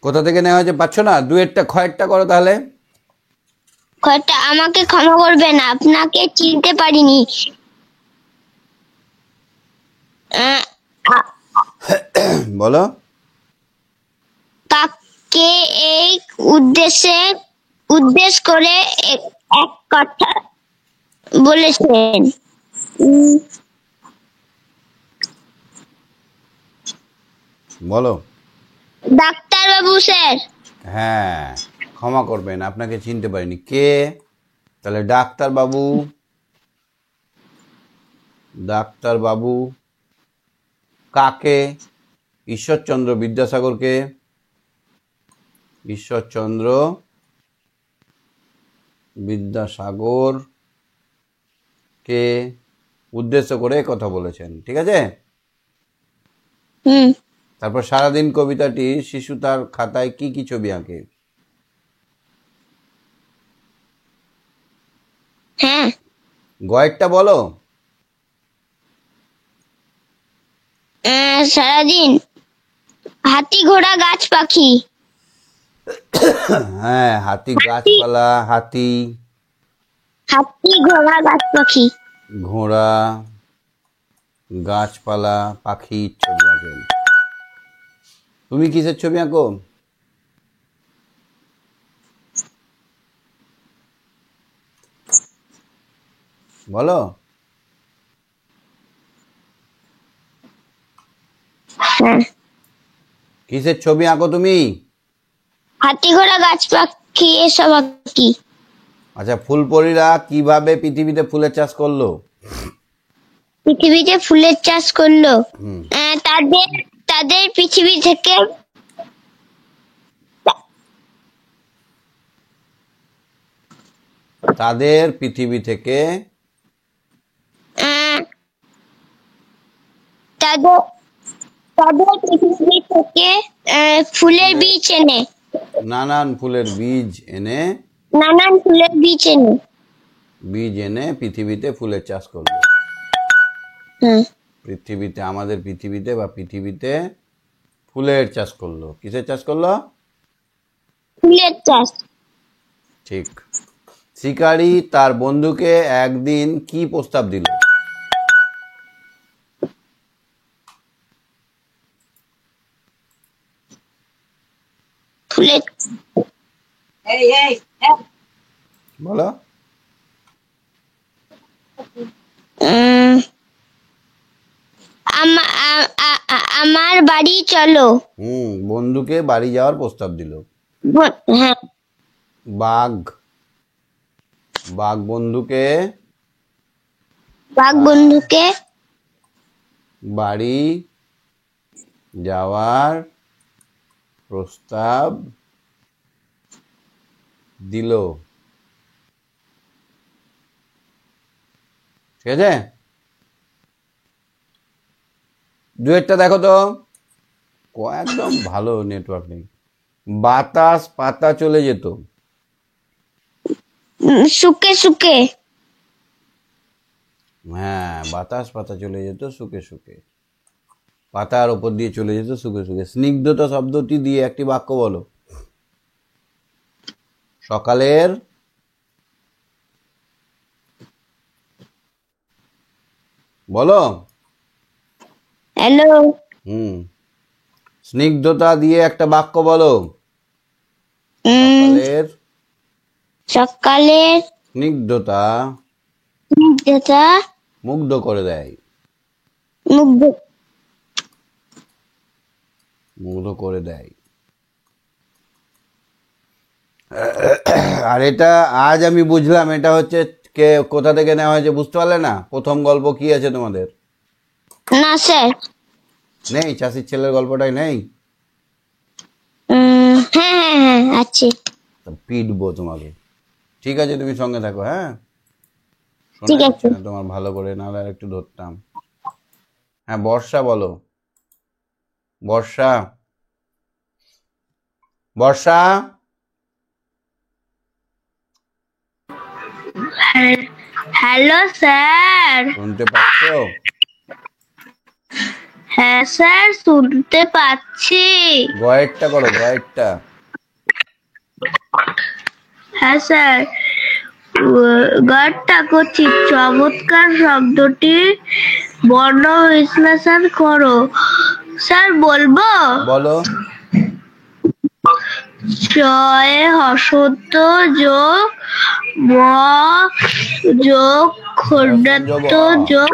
কোথা থেকে নেওয়া হয়েছে পাচ্ছ না? দুয়েরটা খয়েরটা করো তাহলে। কথা আমাকে ক্ষমা করবেন, আপনাকে চিনতে পারিনি। আহ, আ- বলো। কাকে এই উদ্দেশ্য করে এক কথা বলেছেন? উম, বলো। ডাক্তারবাবু স্যার। হ্যাঁ, ক্ষমা করবেন, আপনাকে চিনতে পারিনি। কে? তাহলে ডাক্তার বাবু। ডাক্তার বাবু কাকে? ঈশ্বরচন্দ্র বিদ্যাসাগরকে। ঈশ্বরচন্দ্র বিদ্যাসাগর কে উদ্দেশ্য করে কথা বলেছেন, ঠিক আছে। হুম, তারপর সারাদিন কবিতাটি শিশু তার খাতায় কি কি ছবি আঁকে? হ্যাঁ। গয়েরটা বলো। সারাদিন হাতি ঘোড়া গাছ পাখি। হ্যাঁ, হাতি গাছপালা, হাতি হাতি ঘোড়া গাছ পাখি। ঘোড়া গাছপালা পাখির ছবি আঁকেন। তুমি কিসের ছবি আঁকো? বলো। হ্যাঁ, কিসের ছবি আঁকো তুমি? হাতি ঘোড়া গাছ পাখি এসব আঁকি। আচ্ছা, ফুলপরীরা কিভাবে পৃথিবীতে ফুলের চাষ করলো? পৃথিবীতে ফুলের চাষ করলো। হুম, তাদের তাদের পৃথিবী থেকে তাদের পৃথিবী থেকে আহ, তাদের তাদের পৃথিবী থেকে ফুলের বীজ এনে নানান ফুলের নানান ফুলের বীজ এনে পৃথিবীতে ফুলের চাষ করলো। হুম, পৃথিবীতে, আমাদের পৃথিবীতে বা পৃথিবীতে ফুলের চাষ করলো। কিসের চাষ করলো? ফুলের চাষ। ঠিক। শিকারী তার বন্ধুকে একদিন কি প্রস্তাব দিল? ফুলের বলো। উম, আমার বাড়ি চলো। বন্ধুকে বাড়ি যাওয়ার প্রস্তাব দিল। হ্যাঁ, বাঘ বন্ধুকে বাঘ বন্ধুকে বাড়ি যাওয়ার প্রস্তাব দিল, ঠিক আছে। দুয়েরটা দেখো তো। একদম ভালো নেটওয়ার্ক নেই। বাতাস পাতা চলে যেত। শুকে শুকে। হ্যাঁ, বাতাস পাতা চলে যেত শুকে শুকে, পাতার ওপর দিয়ে চলে যেত শুকে শুকে। স্নিগ্ধতা শব্দটি দিয়ে একটি বাক্য বলো। সকালের বলো। হ্যালো। স্নিগ্ধতা দিয়ে একটা বাক্য বলো। সকালের সকালের স্নিগ্ধতা যেটা মুগ্ধ করে দেয়। মুগ্ধ মুগ্ধ করে দেয়। আর এটা আজ আমি বুঝলাম, এটা হচ্ছে কে কোথা থেকে নেওয়া হয়েছে বুঝতে পারলে না? প্রথম গল্প কি আছে তোমাদের? না স্যার। নেই? চাষির ছেলের গল্পটাই নেই? হ্যাঁ হ্যাঁ হ্যাঁ আছে। তা পিটবো তোমাকে। ঠিক আছে, তুমি সঙ্গে থাকো। হ্যাঁ, শোনা ঠিক যাচ্ছে আছে। না তোমার ভালো করে, নাহলে আর একটু ধরতাম। হ্যাঁ, বর্ষা বলো। বর্ষা, বর্ষা। Hello sir. শুনতে পাচ্ছ? হ্যাঁ স্যার শুনতে পাচ্ছি। গয়েরটা করো, গয়েরটা। হ্যাঁ স্যার গানটা করছি। চমৎকার শব্দটি বর্ণ বিশ্লেষণ করো। স্যার বলবো? বলো। চয়ে হসন্ত যোগ ম যোগ খণ্ডাত্ম যোগ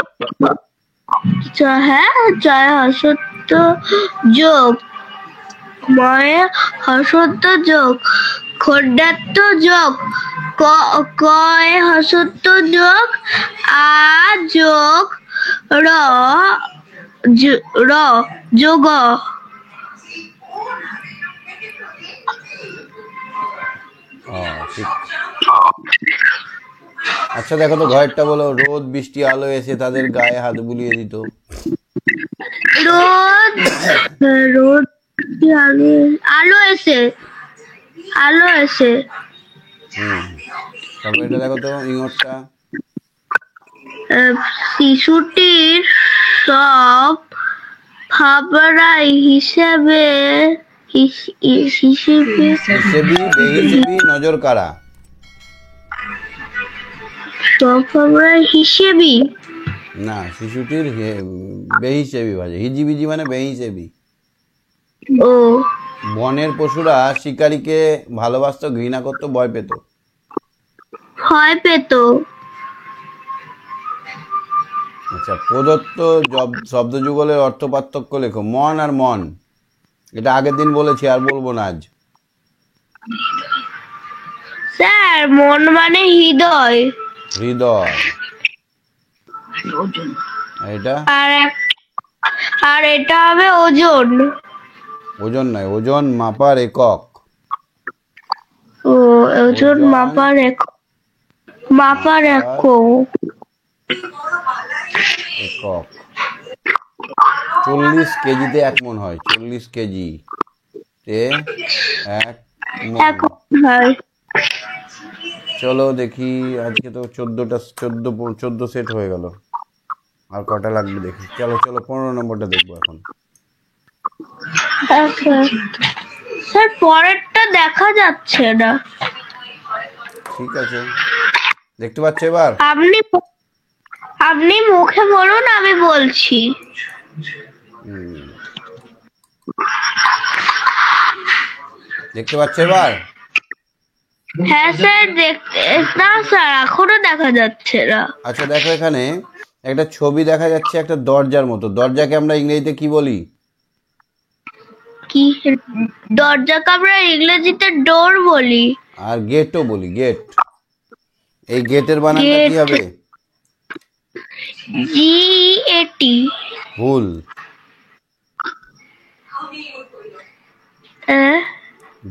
হ্যাঁ জয় হসন্ত যোগ ময়ে হসন্ত যোগ খণ্ডাত্ম যোগ কয়ে হসন্ত যোগ আ যোগ র র যোগ। ঠিক। আচ্ছা দেখো তো, ঘরেরটা বলো। রোদ বৃষ্টি আলো এসে তাদের গায়ে হাত বুলিয়ে দিত। রোদ রোদ আলো আলো এসে আলো এসে। তারপর এটা দেখো তো, ইঙরটা। শিশুটির সব ভাবনাই হিসেবে হিসেবে হিসেবি বেহিসেবি নজর কাড়া। সব ভাবনাই হিসেবি। না, শিশুটির বেহিসেবি ভাজে। হিজিবিজি মানে বেহিসেবি। ও বনের পশুরা শিকারীকে ভালোবাসতো, ঘৃণা করতো, ভয় পেত। ভয় পেত। আচ্ছা, প্রদত্ত শব্দ যুগলের অর্থ পার্থক্য লেখো। মন আর মন, এটা আগের দিন বলেছি, আর বলবো না আজ। স্যার মন মানে হৃদয়। হৃদয়। এটা আর এটা হবে ওজন। ওজন নয়, ওজন মাপার একক। ও ওজন মাপার একক। মাপার একক। 40 কেজিতে 1 মণ হয়। 40 কেজি তে 1 মণ। চলো দেখি, আজকে তো 14 সেট হয়ে গেল। আর কটা লাগবে দেখি। চলো 15 নম্বরটা দেখবো এখন। স্যার পরেরটা দেখা যাচ্ছে না। ঠিক আছে, দেখতে পাচ্ছ এবার? আপনি মুখে বলুন, আমি বলছি। দেখতে পাচ্ছ এবার? হ্যাঁ স্যার না স্যার এখনো দেখা যাচ্ছে না। আচ্ছা দেখো, এখানে একটা ছবি দেখা যাচ্ছে, একটা দরজার মতো। দরজাকে আমরা ইংরেজিতে কি বলি? কি? দরজাকে আমরা ইংরেজিতে ডোর বলি। আর গেটও বলি, গেট। এই গেটের বানানটা কি হবে? GAT। ভুল।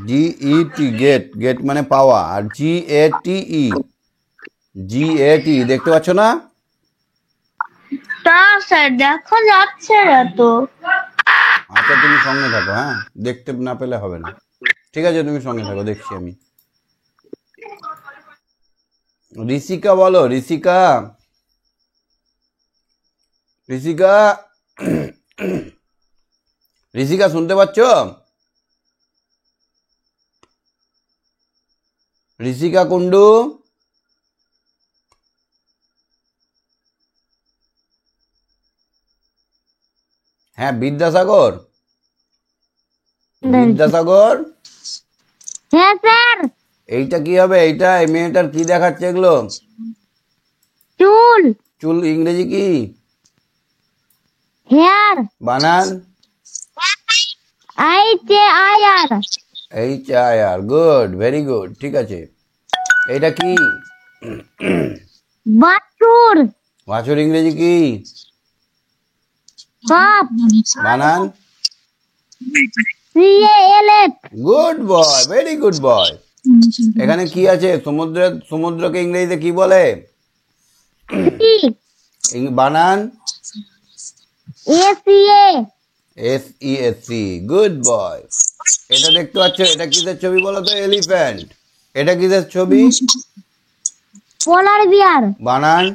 GET, gate. গেট মানে পাওয়া। আর GATE, GAT, দেখতে পাচ্ছ না? তা স্যার দেখা যাচ্ছে না তো। আচ্ছা তুমি সঙ্গে থাকো। হ্যাঁ, দেখতে না পেলে হবে না। ঠিক আছে, তুমি সঙ্গে থাকো, দেখছি আমি। ঋষিকা বলো, ঋষিকা, ঋষিকা, ঋষিকা শুনতে পাচ্ছ? ঋষিকা কুন্ডু, হ্যাঁ বিদ্যাসাগর, বিদ্যাসাগর, হ্যাঁ স্যার। এইটা কি হবে? এইটা এই মেয়েটার কি দেখাচ্ছে এগুলো? চুল। চুল ইংরেজি কি? হেয়ার। বানান? HAIR। HIR, good, very good, ঠিক আছে। এইটা কি? বাছুর। বাছুর ইংরেজি কি? বাপ। বানান? CALF। Good boy, very good boy. এখানে কি আছে? সমুদ্রকে ইংরেজিতে কি বলে? বানান? ACA। SESC, good boy. এটা দেখতে পাচ্ছ, এটা কিসের ছবি বলো তো? এলিফ্যান্ট। এটা কিসের ছবি? পোলার বিয়ার। বানান?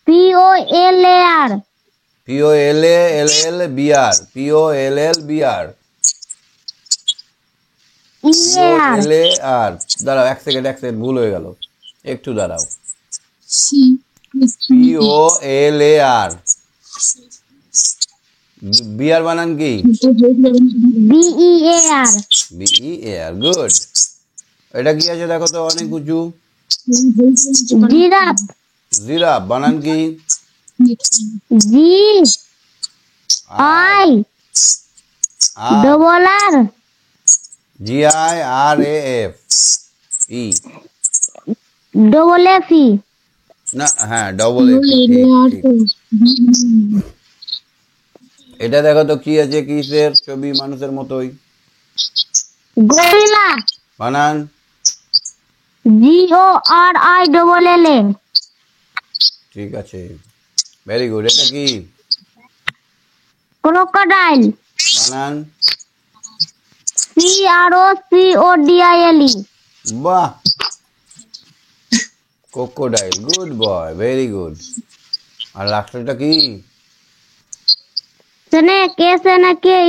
POLAR। POLALL বিয়ার, POLL বিয়ার, EAR। POLAR। দাঁড়াও, এক সেকেন্ড, ভুল হয়ে গেল, একটু দাঁড়াও। POLAR, বিয়ার বানান কি? BEAR। BEAR, good. এটা কি আছে দেখো তো? অনেক উঁচু। জিরাফ। জিরাফ, বানান কি? GIRAF। GIRAF, E, FE। না, হ্যাঁ ডবল এফ। এটা দেখো তো কি আছে? কিসের ছবি? মানুষের মতোই। গরিলা। বানান? GORILLA। ঠিক আছে, ভেরি গুড। এটা কি? ক্রোকোডাইল। বানান? CROCODILE। বাহ, crocodile, good boy, very good. আর লাস্টটা কি? Snake. SNAKE।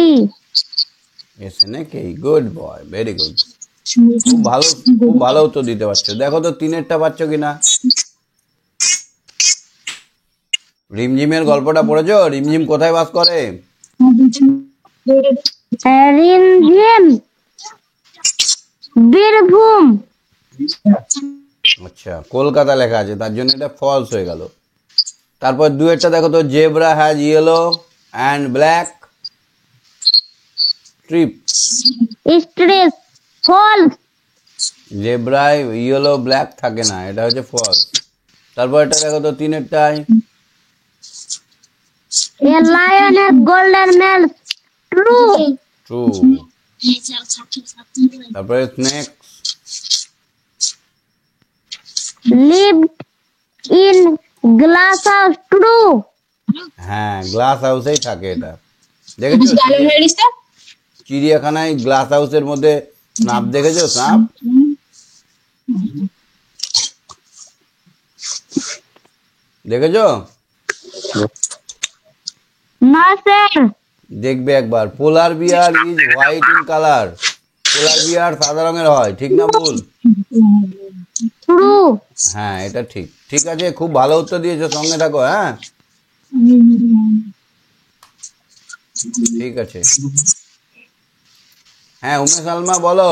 SNAKE, good boy, very good. খুব ভালো, খুব ভালো উত্তর দিতে পারছো। দেখো তো তিনেরটা পাচ্ছ কিনা? রিমঝিমের গল্পটা পড়েছো? রিমঝিম কোথায় বাস করে? রিমঝিম বীরভূম। আচ্ছা, কলকাতা লেখা আছে, তার জন্য এটা ফলস হয়ে গেল। তারপর দুয়েরটা দেখো তো। Zebra has yellow and black stripe. Stripe. False. জেব্রায় ইয়েলো ব্ল্যাক থাকে না, এটা হচ্ছে ফলস। তারপর এটা দেখো তো তিনেরটায়। A lion has golden males. True. True. তারপরে snake. Lived in glass house. True. হ্যাঁ, গ্লাস হাউসেই থাকে এটা। দেখেছো? চিড়িয়াখানায় গ্লাস হাউসের মধ্যে সাপ দেখেছো? সাপ দেখেছো? না স্যার। দেখবে একবার। পোলার বিয়ার ইজ হোয়াইট ইন কালার। পোলার বিয়ার সাদা রঙের হয়, ঠিক না ভুল? ট্রু। হ্যাঁ, এটা ঠিক। ঠিক আছে, খুব ভালো উত্তর দিয়েছো, সঙ্গে থাকো। হ্যাঁ, ঠিক আছে। হ্যাঁ, উমেশ আলমা বলো।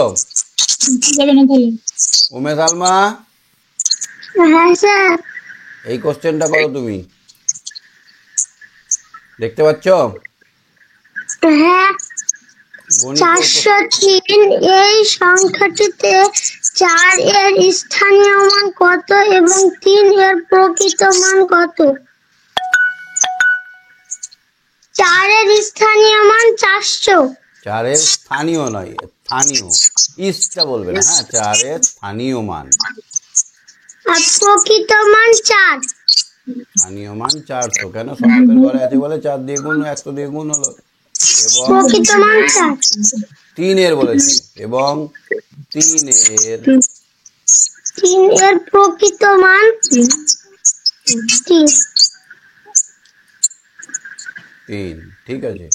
উমেশ আলমা, হ্যাঁ স্যার। এই কোশ্চেনটা করো তুমি। দেখতে পাচ্ছ? হ্যাঁ। গণিতের 403 এই সংখ্যাটিতে 4 এর স্থানীয় মান কত এবং 3 এর প্রকৃত মান কত? 4 এর স্থানীয় মান 400। চারের স্থানীয় নয়, স্থানীয়, ইসটা বলবে না। হ্যাঁ, চারের স্থানীয় মান। আর প্রকৃত মান 4। স্থানীয় মান 400। কেন? শতকের ঘরে আছে বলে 4 দিয়ে গুণ, 100 দিয়ে গুণ হলো। এবং প্রকৃত মান 4 3-এর বলেছি, এবং 3-এর 3 এর প্রকৃত মান 3 3। ঠিক আছে,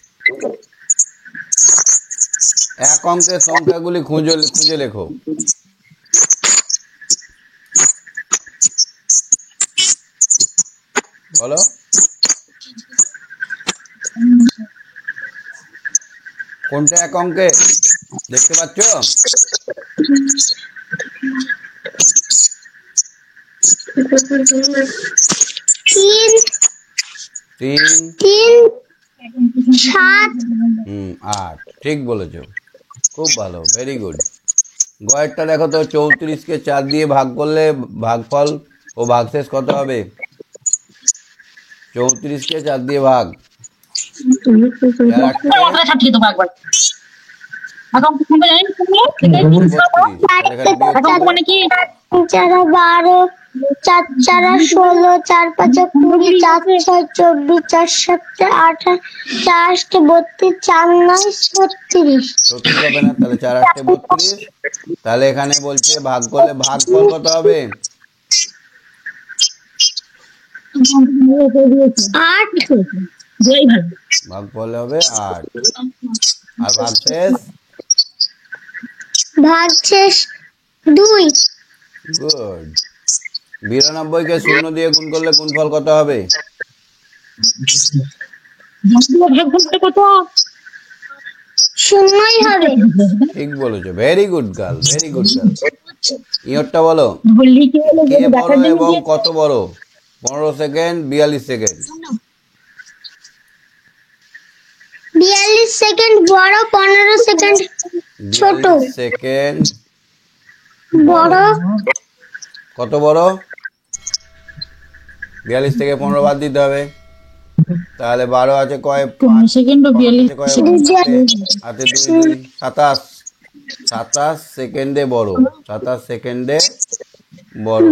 এক অঙ্কের সংখ্যাগুলি খুঁজে লেখো। বলো। কোনটা এক অঙ্কে দেখতে পাচ্ছ? 3 3 7 8। ঠিক বলেছো, খুব ভালো, ভেরি গুড। গয়েরটা দেখো তো, 34কে 4 দিয়ে ভাগ করলে ভাগফল ও ভাগশেষ কত হবে? 34কে 4 দিয়ে ভাগ, 12 4 4 16 4 5 20 4 6 24 4 7 18 4 8 32 4 9 36 36 হবে না, তাহলে 4 8 32। তাহলে এখানে বলছে ভাগ করলে ভাগফল কত হবে? 8 ভাগফল হবে 8। আর ভাগশেষ? ভাগশেষ 2 গুড। 92কে 0 দিয়ে গুণ করলে গুণফল কত হবে? শূন্যই হবে। ঠিক বলেছো, very good girl, very good girl. ইয়রটা বলো। কে বড় এবং কত বড়? 15 সেকেন্ড, 42 সেকেন্ড। 42 সেকেন্ড বড়, 15 সেকেন্ড ছোট। 42 সেকেন্ড বড়। কত বড়? 42 থেকে 15 বাদ দিতে হবে, তাহলে 12 আছে কয়? 5 সেকেন্ড। 42 হাতে 2 2 27। 27 সেকেন্ডে বড়, 27 সেকেন্ডে বড়।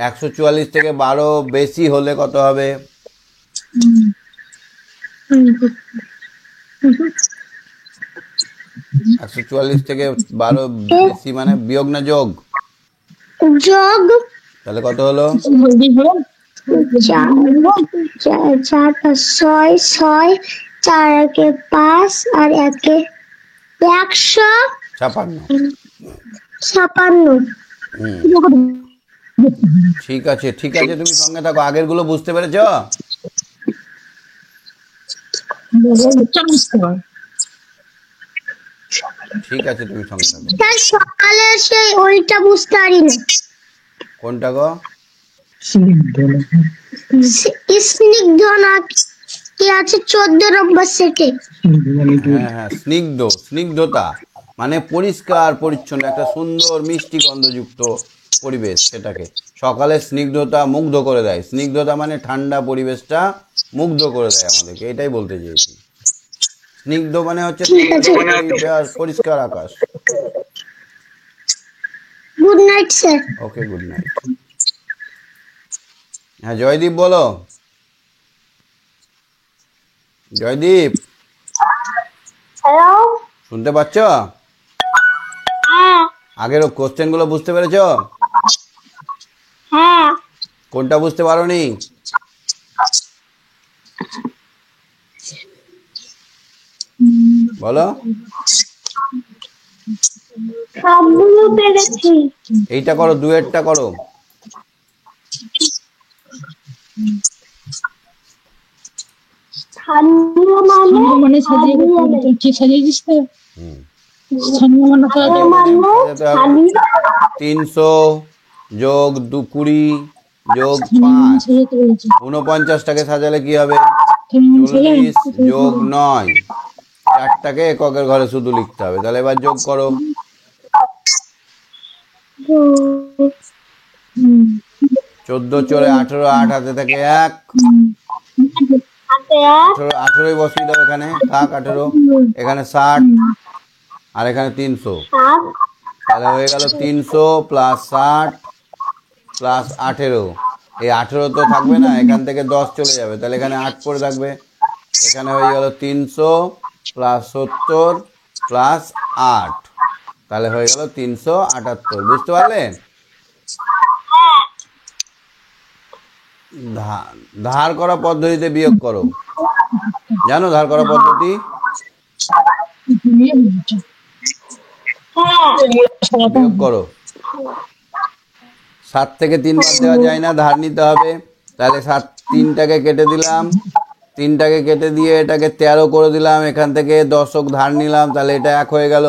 144 থেকে 12 বেশি হলে কত হবে? 144 থেকে 12 বেশি মানে বিয়োগ না যোগ? যোগ। তাহলে কত হলো? 4 4 5 6 6 4 একে 5 আর একে 156। ঠিক আছে, ঠিক আছে, তুমি সঙ্গে থাকো। আগের গুলো বুঝতে পেরেছ? ঠিক আছে, তুমি সঙ্গে থাকো। তার সকালে এসে ওইটা বুঝতে পারি না। কোনটা গো? স্নিগ্ধ না কি আছে 14 নম্বর সেটে? হ্যাঁ হ্যাঁ, স্নিগ্ধতা মানে পরিষ্কার পরিচ্ছন্ন, একটা সুন্দর মিষ্টি গন্ধযুক্ত পরিবেশ। সেটাকে সকালে স্নিগ্ধতা মুগ্ধ করে দেয়। স্নিগ্ধতা মানে ঠান্ডা পরিবেশটা মুগ্ধ করে দেয় আমাদেরকে, এটাই বলতে চেয়েছি। স্নিগ্ধ মানে হচ্ছে পরিষ্কার আকাশ। Good night sir. Okay, good night. হ্যাঁ, জয়দীপ বলো। জয়দীপ, হ্যালো। শুনতে পাচ্ছ? হ্যাঁ আগের কোশ্চেন গুলো বুঝতে পেরেছ? হ্যাঁ। কোনটা বুঝতে পারোনি? বলো। সবগুলো পেরেছি। এইটা করো, দুয়েরটা করো। স্থানীয় মানে সাজিয়েছিস তো? স্থানীয় মানে 300 যোগ 20 যোগ 5 49টাকে সাজালে কি হবে? 40 যোগ 9। 4টাকে এককের ঘরে শুধু লিখতে হবে। তাহলে এবার যোগ করো। 14 চলে 18, 8 হাতে থাকে 1। 18 বসিয়ে দাও এখানে, থাক 18। এখানে 60 আর এখানে 300। তাহলে হয়ে গেল 300 প্লাস 60 প্লাস 18। এই 18 তো থাকবে না, এখান থেকে 10 চলে যাবে, তাহলে এখানে 8 পড়ে থাকবে। এখানে হয়ে গেল 300 প্লাস 70 প্লাস 8, তাহলে হয়ে গেল 378। বুঝতে পারলেন? ধার করা পদ্ধতিতে বিয়োগ করো। জানো ধার করা পদ্ধতি? বিয়োগ করো। 7 থেকে 3 বাদ দেওয়া যায় না, ধার নিতে হবে। তাহলে 3টাকে কেটে দিলাম, 3টাকে কেটে দিয়ে এটাকে 13 করে দিলাম, এখান থেকে 10 ধার নিলাম, তাহলে এটা 1 হয়ে গেল।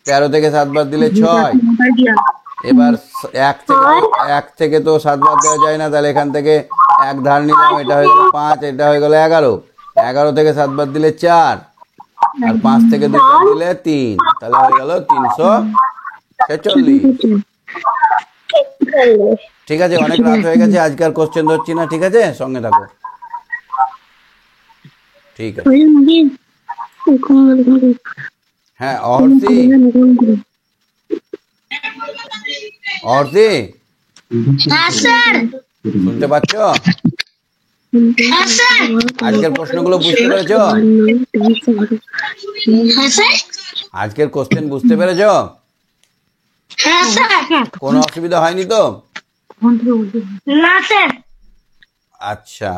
13 থেকে 7 বাদ দিলে 6। এবার 1 থেকে তো 7 বাদ দেওয়া যায় না, তাহলে এখান থেকে 1 ধার নিলাম, এটা হয়ে গেল 5, এটা হয়ে গেল 11। 11 থেকে 7 বাদ দিলে 4, আর 5 থেকে 2 বাদ দিলে 3, তাহলে হয়ে গেল 346। ঠিক আছে, অনেক রাত হয়ে গেছে, আজকাল কোশ্চেন ধরছি না, ঠিক আছে? সঙ্গে থাকো। ঠিক আছে। হ্যাঁ, অর্থি হ্যাঁ স্যার। শুনতে পাচ্ছ? হ্যাঁ স্যার। আজকের প্রশ্নগুলো বুঝতে পেরেছো? হ্যাঁ স্যার। আজকের কোশ্চেন বুঝতে পেরেছো? হ্যাঁ স্যার। কোনো অসুবিধা হয়নি তো? না স্যার। আচ্ছা,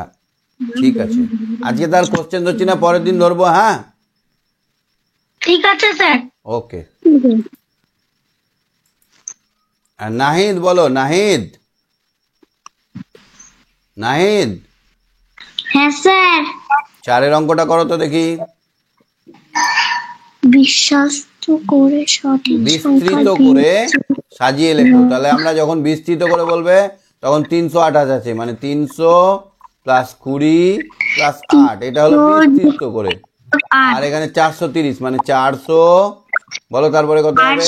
ঠিক আছে। আজকে তার কোশ্চেন ধরছি না, পরের দিন ধরবো। হ্যাঁ, ঠিক আছে স্যার। ওকে। আর নাহিদ বলো, নাহিদ। নাহিদ, হ্যাঁ স্যার। 4-এর অঙ্কটা করো তো দেখি। বিশ্বাস করে সঠিক বিস্তৃত করে সাজিয়ে লেখো। তাহলে আমরা যখন বিস্তৃত করে বলবে তখন 328 আছে, মানে 300 প্লাস 20 প্লাস 8, এটা হলো বিস্তৃত করে। আর এখানে 430, মানে 400 বলো, তারপরে কত হবে?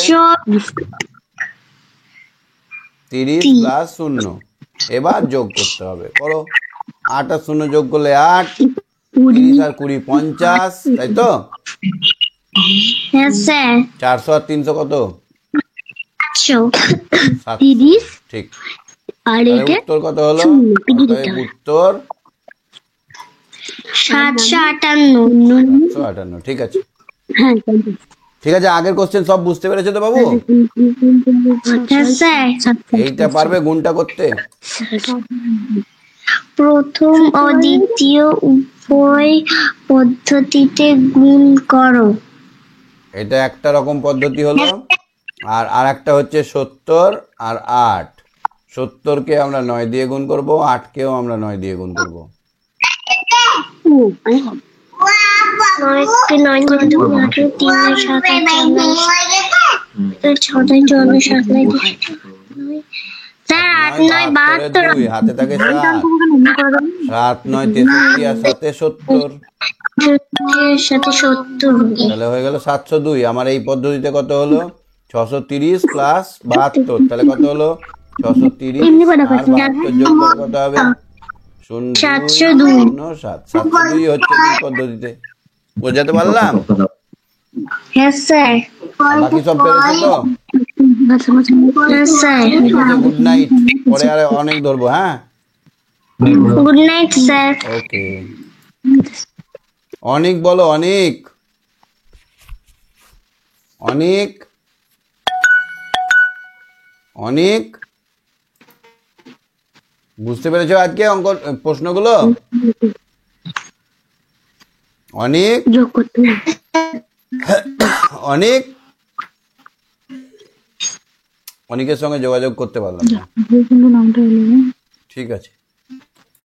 30 প্লাস 0। এবার যোগ করতে হবে, করো। 8 আর 0 যোগ করলে 8, 30 আর 20 50, তাই তো? হ্যাঁ স্যার। 400 আর 300 কত? 30। ঠিক। আর এটা উত্তর কত হলো? উত্তর 758। ঠিক আছে, ঠিক আছে। আগের কোশ্চেন সব বুঝতে পেরেছো তো বাবু? হ্যাঁ স্যার। এইটা পারবে গুণটা করতে? প্রথম ও দ্বিতীয় উভয় পদ্ধতিতে গুণ করো। এটা একটা রকম পদ্ধতি হলো। আর একটা হচ্ছে 70 আর 8। 70কে আমরা 9 দিয়ে গুণ করব, 8কেও আমরা 9 দিয়ে গুণ করব। 2, হাতে থাকে 7, 7 9 63 আর 7 70, তাহলে হয়ে গেল 702। আমার এই পদ্ধতিতে কত হলো? 630 প্লাস 72, তাহলে কত হলো? 630 আর 72 যোগ করে কত হবে? 702 হচ্ছে এই পদ্ধতিতে। বোঝাতে পারলাম? হ্যাঁ স্যার। বাকি সব পেরেছো তো? হ্যাঁ স্যার। গুড নাইট, পরে আর অনেক ধরবো। হ্যাঁ, গুড নাইট স্যার। ওকে। অনেক বলো, অনেক। অনেক অনেক বুঝতে পেরেছো আজকে অঙ্ক প্রশ্নগুলো? অনেক অনেক অনেকের সঙ্গে যোগাযোগ করতে পারলাম না। ঠিক আছে।